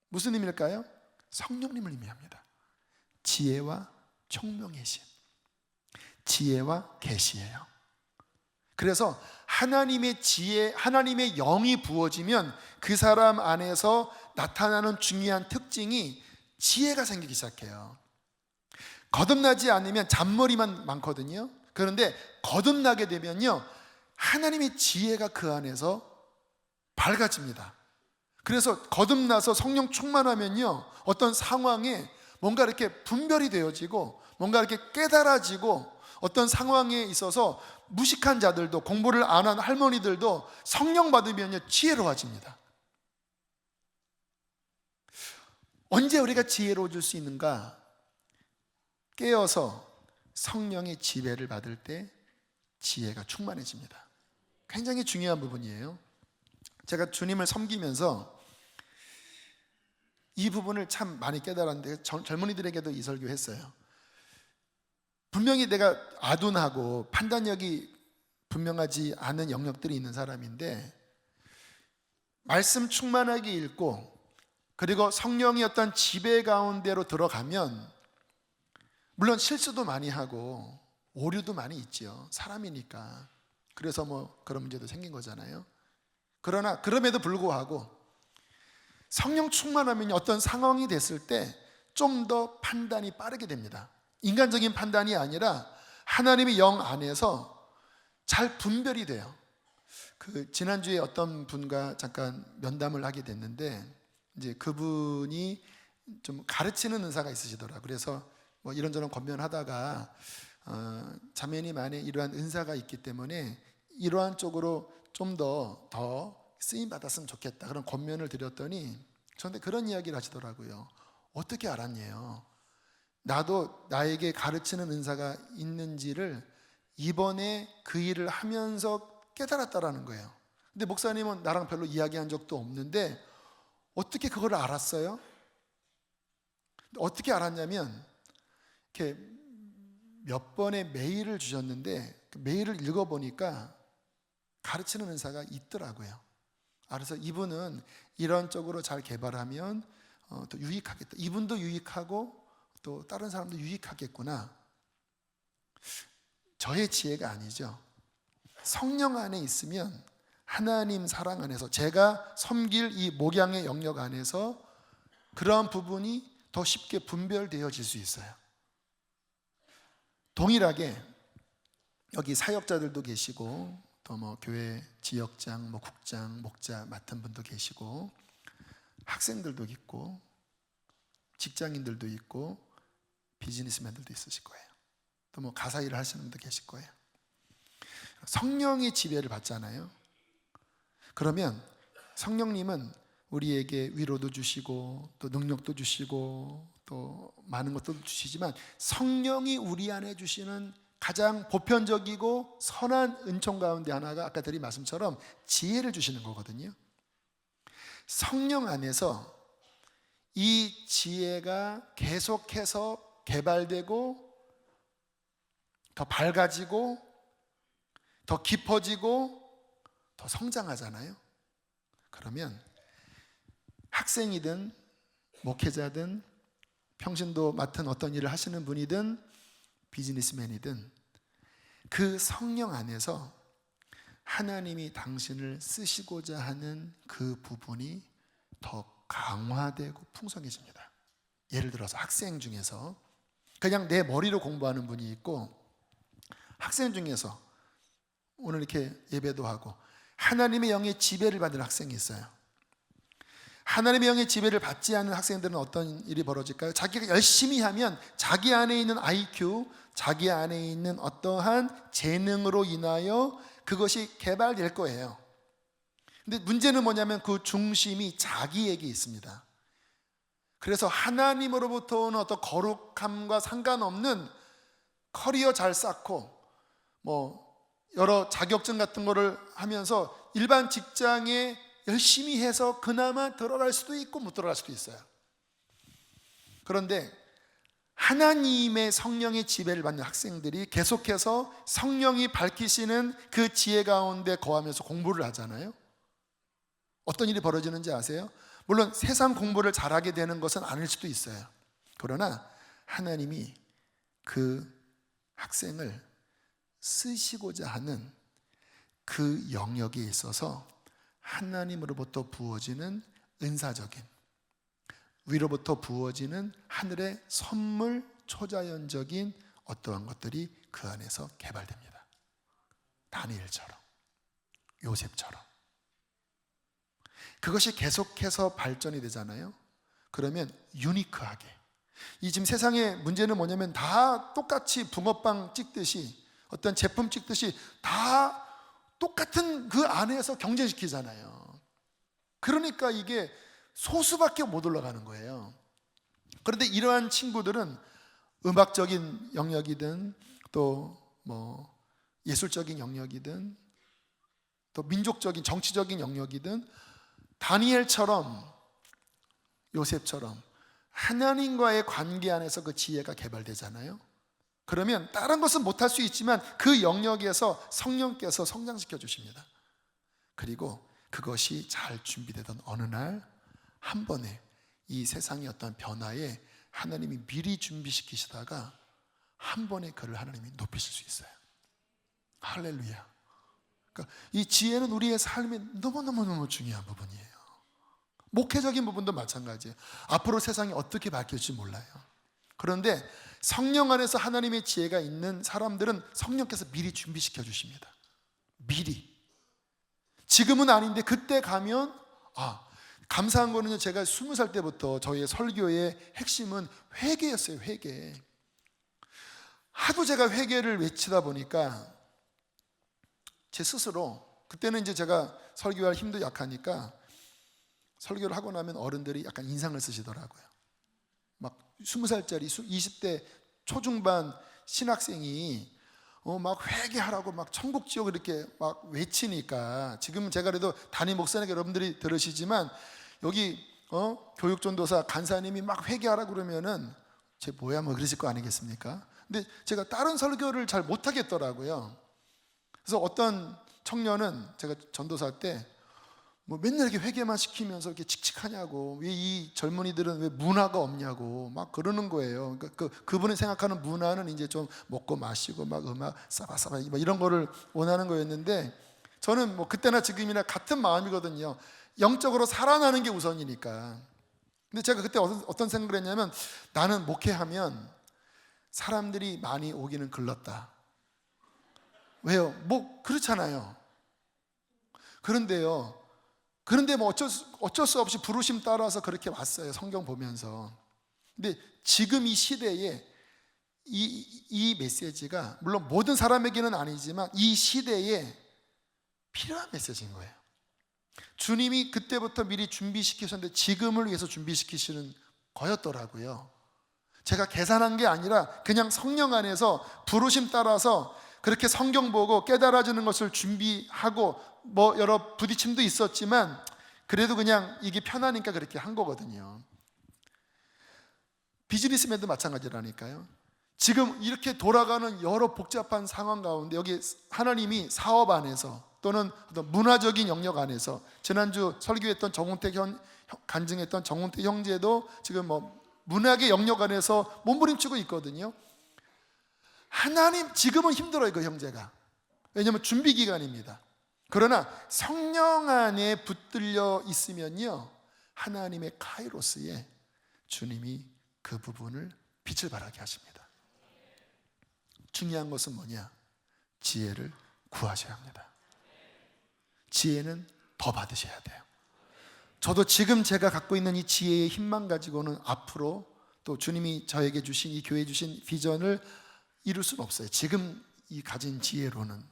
무슨 의미일까요? 성령님을 의미합니다. 지혜와 총명의 신, 지혜와 계시예요. 그래서 하나님의 지혜, 하나님의 영이 부어지면 그 사람 안에서 나타나는 중요한 특징이 지혜가 생기기 시작해요. 거듭나지 않으면 잔머리만 많거든요. 그런데 거듭나게 되면요, 하나님의 지혜가 그 안에서 밝아집니다. 그래서 거듭나서 성령 충만하면요, 어떤 상황에 뭔가 이렇게 분별이 되어지고 뭔가 이렇게 깨달아지고 어떤 상황에 있어서 무식한 자들도, 공부를 안 한 할머니들도 성령 받으면요 지혜로워집니다. 언제 우리가 지혜로워질 수 있는가? 깨어서 성령의 지배를 받을 때 지혜가 충만해집니다. 굉장히 중요한 부분이에요. 제가 주님을 섬기면서 이 부분을 참 많이 깨달았는데 젊은이들에게도 이 설교했어요. 분명히 내가 아둔하고 판단력이 분명하지 않은 영역들이 있는 사람인데 말씀 충만하게 읽고 그리고 성령이 어떤 지배 가운데로 들어가면 물론 실수도 많이 하고 오류도 많이 있죠. 사람이니까. 그래서 뭐 그런 문제도 생긴 거잖아요. 그러나 그럼에도 불구하고 성령 충만하면 어떤 상황이 됐을 때 좀 더 판단이 빠르게 됩니다. 인간적인 판단이 아니라 하나님의 영 안에서 잘 분별이 돼요. 그 지난주에 어떤 분과 잠깐 면담을 하게 됐는데 이제 그분이 좀 가르치는 은사가 있으시더라고요. 그래서 뭐 이런저런 권면하다가 자매님 안에 이러한 은사가 있기 때문에 이러한 쪽으로 좀 더 쓰임 받았으면 좋겠다 그런 권면을 드렸더니 저한테 그런 이야기를 하시더라고요. 어떻게 알았냐요? 나도 나에게 가르치는 은사가 있는지를 이번에 그 일을 하면서 깨달았다라는 거예요. 근데 목사님은 나랑 별로 이야기한 적도 없는데 어떻게 그걸 알았어요? 어떻게 알았냐면 이렇게 몇 번의 메일을 주셨는데 그 메일을 읽어보니까 가르치는 은사가 있더라고요. 그래서 이분은 이런 쪽으로 잘 개발하면 또 유익하겠다. 이분도 유익하고 또 다른 사람도 유익하겠구나. 저의 지혜가 아니죠. 성령 안에 있으면 하나님 사랑 안에서 제가 섬길 이 목양의 영역 안에서 그러한 부분이 더 쉽게 분별되어질 수 있어요. 동일하게 여기 사역자들도 계시고 또 뭐 교회 지역장, 뭐 국장, 목자 맡은 분도 계시고 학생들도 있고 직장인들도 있고 비즈니스맨들도 있으실 거예요. 또 뭐 가사 일을 하시는 분도 계실 거예요. 성령의 지배를 받잖아요. 그러면 성령님은 우리에게 위로도 주시고 또 능력도 주시고 또 많은 것도 주시지만 성령이 우리 안에 주시는 가장 보편적이고 선한 은총 가운데 하나가 아까 드린 말씀처럼 지혜를 주시는 거거든요. 성령 안에서 이 지혜가 계속해서 개발되고 더 밝아지고 더 깊어지고 더 성장하잖아요. 그러면 학생이든 목회자든 평신도 맡은 어떤 일을 하시는 분이든 비즈니스맨이든 그 성령 안에서 하나님이 당신을 쓰시고자 하는 그 부분이 더 강화되고 풍성해집니다. 예를 들어서 학생 중에서 그냥 내 머리로 공부하는 분이 있고, 학생 중에서 오늘 이렇게 예배도 하고 하나님의 영의 지배를 받는 학생이 있어요. 하나님의 영의 지배를 받지 않는 학생들은 어떤 일이 벌어질까요? 자기가 열심히 하면 자기 안에 있는 IQ, 자기 안에 있는 어떠한 재능으로 인하여 그것이 개발될 거예요. 근데 문제는 뭐냐면 그 중심이 자기에게 있습니다. 그래서 하나님으로부터 오는 어떤 거룩함과 상관없는 커리어 잘 쌓고 여러 자격증 같은 거를 하면서 일반 직장에 열심히 해서 그나마 들어갈 수도 있고 못 들어갈 수도 있어요. 그런데 하나님의 성령의 지배를 받는 학생들이 계속해서 성령이 밝히시는 그 지혜 가운데 거하면서 공부를 하잖아요. 어떤 일이 벌어지는지 아세요? 물론 세상 공부를 잘하게 되는 것은 아닐 수도 있어요. 그러나 하나님이 그 학생을 쓰시고자 하는 그 영역에 있어서 하나님으로부터 부어지는 은사적인, 위로부터 부어지는 하늘의 선물, 초자연적인 어떠한 것들이 그 안에서 개발됩니다. 다니엘처럼, 요셉처럼. 그것이 계속해서 발전이 되잖아요. 그러면 유니크하게, 이 지금 세상의 문제는 뭐냐면 다 똑같이 붕어빵 찍듯이, 어떤 제품 찍듯이 다 똑같은 그 안에서 경쟁시키잖아요. 그러니까 이게 소수밖에 못 올라가는 거예요. 그런데 이러한 친구들은 음악적인 영역이든 또 예술적인 영역이든 또 민족적인 정치적인 영역이든 다니엘처럼 요셉처럼 하나님과의 관계 안에서 그 지혜가 개발되잖아요. 그러면 다른 것은 못할 수 있지만 그 영역에서 성령께서 성장시켜 주십니다. 그리고 그것이 잘 준비되던 어느 날 한 번에 이 세상의 어떤 변화에 하나님이 미리 준비시키시다가 한 번에 그를 하나님이 높이실 수 있어요. 할렐루야. 그러니까 이 지혜는 우리의 삶에 너무너무 중요한 부분이에요. 목회적인 부분도 마찬가지예요. 앞으로 세상이 어떻게 바뀔지 몰라요. 그런데 성령 안에서 하나님의 지혜가 있는 사람들은 성령께서 미리 준비시켜 주십니다. 미리. 지금은 아닌데 그때 가면 감사한 거는요, 제가 20살 때부터 저희의 설교의 핵심은 회개였어요. 회개. 하도 제가 회개를 외치다 보니까 제 스스로, 그때는 이제 제가 설교할 힘도 약하니까 설교를 하고 나면 어른들이 약간 인상을 쓰시더라고요. 막 20살짜리 20대 초중반 신학생이 막 회개하라고 막 천국 지옥 이렇게 막 외치니까, 지금 제가 그래도 담임 목사니까 여러분들이 들으시지만 여기 교육전도사 간사님이 막 회개하라고 그러면은 쟤 뭐야 뭐 그러실 거 아니겠습니까? 근데 제가 다른 설교를 잘 못하겠더라고요. 그래서 어떤 청년은 제가 전도사 때 맨날 이렇게 회개만 시키면서 이렇게 칙칙하냐고, 왜 이 젊은이들은 왜 문화가 없냐고 막 그러는 거예요. 그러니까 그분이 생각하는 문화는 이제 좀 먹고 마시고 막 음악 싸바싸바 이런 거를 원하는 거였는데, 저는 그때나 지금이나 같은 마음이거든요. 영적으로 살아나는 게 우선이니까. 근데 제가 그때 어떤 생각을 했냐면, 나는 목회하면 사람들이 많이 오기는 글렀다. 왜요? 그렇잖아요. 그런데 어쩔 수 없이 부르심 따라서 그렇게 왔어요. 성경 보면서. 근데 지금 이 시대에 이 메시지가 물론 모든 사람에게는 아니지만 이 시대에 필요한 메시지인 거예요. 주님이 그때부터 미리 준비시키셨는데 지금을 위해서 준비시키시는 거였더라고요. 제가 계산한 게 아니라 그냥 성령 안에서 부르심 따라서 그렇게 성경 보고 깨달아지는 것을 준비하고 여러 부딪힘도 있었지만 그래도 그냥 이게 편하니까 그렇게 한 거거든요. 비즈니스맨도 마찬가지라니까요. 지금 이렇게 돌아가는 여러 복잡한 상황 가운데 여기 하나님이 사업 안에서 또는 어떤 문화적인 영역 안에서, 지난주 설교했던 간증했던 정운택 형제도 지금 문학의 영역 안에서 몸부림치고 있거든요. 하나님, 지금은 힘들어요, 그 형제가. 왜냐하면 준비 기간입니다. 그러나 성령 안에 붙들려 있으면요, 하나님의 카이로스에 주님이 그 부분을 빛을 발하게 하십니다. 중요한 것은 뭐냐? 지혜를 구하셔야 합니다. 지혜는 더 받으셔야 돼요. 저도 지금 제가 갖고 있는 이 지혜의 힘만 가지고는 앞으로 또 주님이 저에게 주신, 이 교회에 주신 비전을 이룰 수는 없어요. 지금 이 가진 지혜로는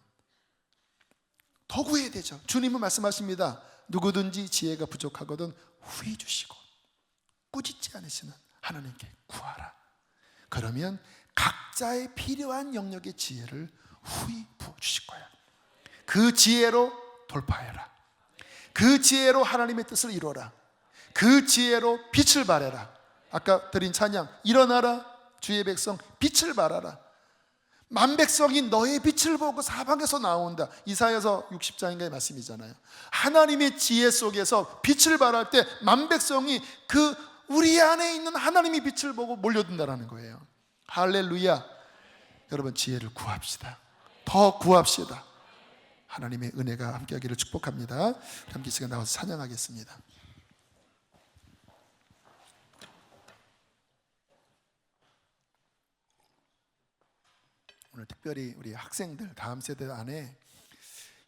더 구해야 되죠. 주님은 말씀하십니다. 누구든지 지혜가 부족하거든 후히 주시고 꾸짖지 않으시는 하나님께 구하라. 그러면 각자의 필요한 영역의 지혜를 후히 부어주실 거야. 그 지혜로 돌파해라. 그 지혜로 하나님의 뜻을 이루어라. 그 지혜로 빛을 발해라. 아까 드린 찬양, 일어나라 주의 백성 빛을 발하라. 만백성이 너의 빛을 보고 사방에서 나온다. 이사야서 60장인가의 말씀이잖아요. 하나님의 지혜 속에서 빛을 발할 때 만백성이 그 우리 안에 있는 하나님의 빛을 보고 몰려든다는 거예요. 할렐루야. 여러분, 지혜를 구합시다. 더 구합시다. 하나님의 은혜가 함께하기를 축복합니다. 함께 시간 나와서 찬양하겠습니다. 오늘 특별히 우리 학생들, 다음 세대 안에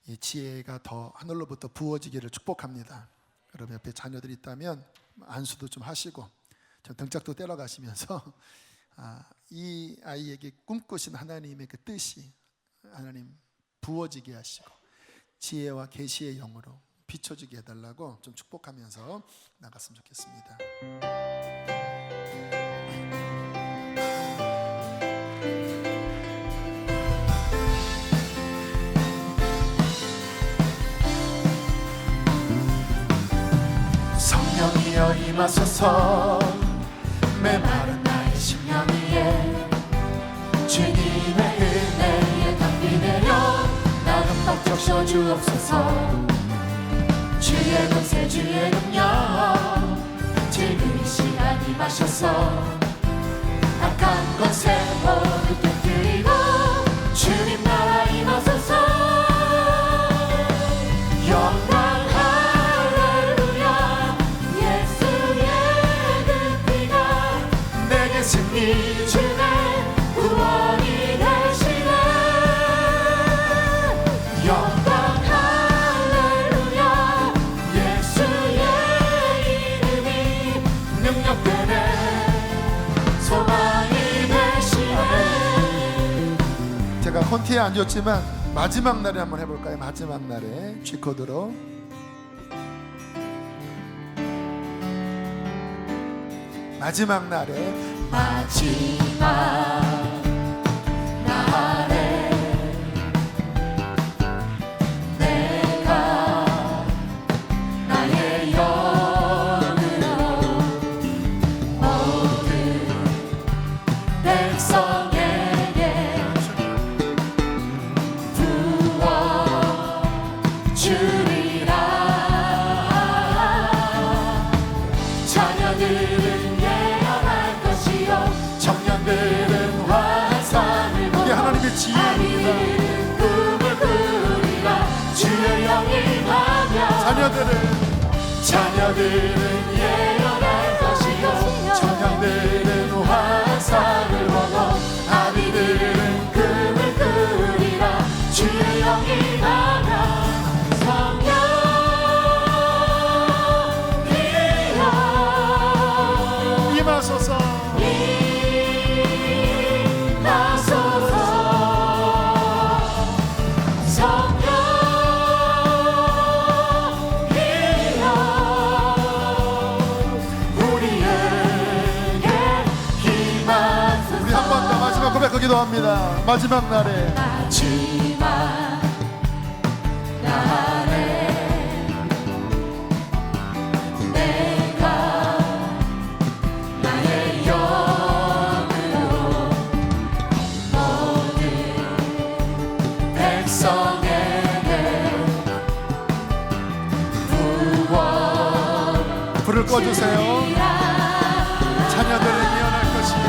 이 지혜가 더 하늘로부터 부어지기를 축복합니다. 여러분 옆에 자녀들이 있다면 안수도 좀 하시고 좀 등짝도 때려 가시면서 이 아이에게 꿈꾸신 하나님의 그 뜻이 하나님 부어지게 하시고 지혜와 계시의 영으로 비춰지게 해달라고 좀 축복하면서 나갔으면 좋겠습니다. 성령이여 임하소서. 메마른 나의 심령 위에 주님의 은혜에 담비내려 나 흠뻑 적셔 주옵소서. 주의 권세 주의 능력 지금 이 시간 임하셔서 악한 권세 모두 깨뜨리고 주님 나라 임하소서. 영광 승리 주의 구원이 되시네. 영광 할렐루야. 예수의 이름이 능력되네. 소망이 되시네. 제가 콘티에 안 줬지만 마지막 날에 한번 해볼까요? 마지막 날에 G코드로 마지막 날에 마지막 날에 내가 나의 영으로 모든 백성에게 부어주리라. 자녀들은 청년들은 환상을 보고 하나님의 지혜입니다. 꿈을 꾸리라. 주의 영이 임하며 자녀들은 예언할 것이요 청년들은 환상을 보고 아비들은 꿈을 꾸리라. 주의 영이 임하며 성령이여 임하소서. 고백하기도 합니다. 마지막 날에 마지막 날에 내가 나의 영 불을 꺼주세요. 자녀들은 예언할 것이요,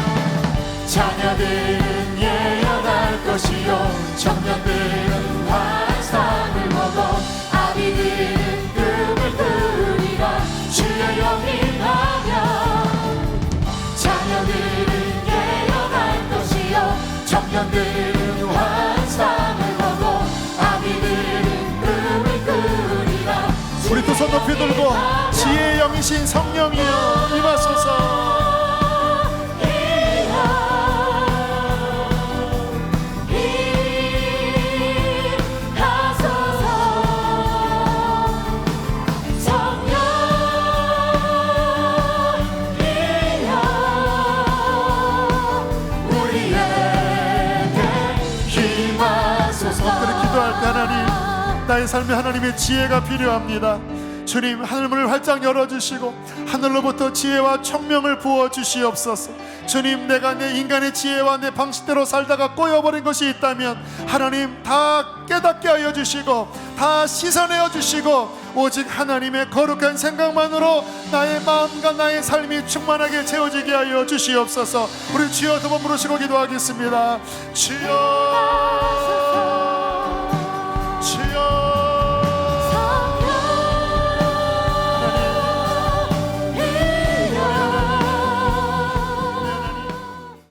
자녀들은 예언할 것이요, 청년들은 환상을 보고 아비들은 꿈을 꾸리라. 주의 영이 나면 자녀들은 예언할 것이요, 청년들은 환상을 보고 아비들은 꿈을 꾸리라. 우리 두 손 높이 들고 지혜의 영이신 성령이여 임하소서. 하나님, 나의 삶에 하나님의 지혜가 필요합니다. 주님, 하늘문을 활짝 열어주시고 하늘로부터 지혜와 총명을 부어주시옵소서. 주님, 내가 내 인간의 지혜와 내 방식대로 살다가 꼬여버린 것이 있다면 하나님 다 깨닫게 하여 주시고 다 씻어내어 주시고 오직 하나님의 거룩한 생각만으로 나의 마음과 나의 삶이 충만하게 채워지게 하여 주시옵소서. 우리 주여 두 번 부르시고 기도하겠습니다. 주여, 주여,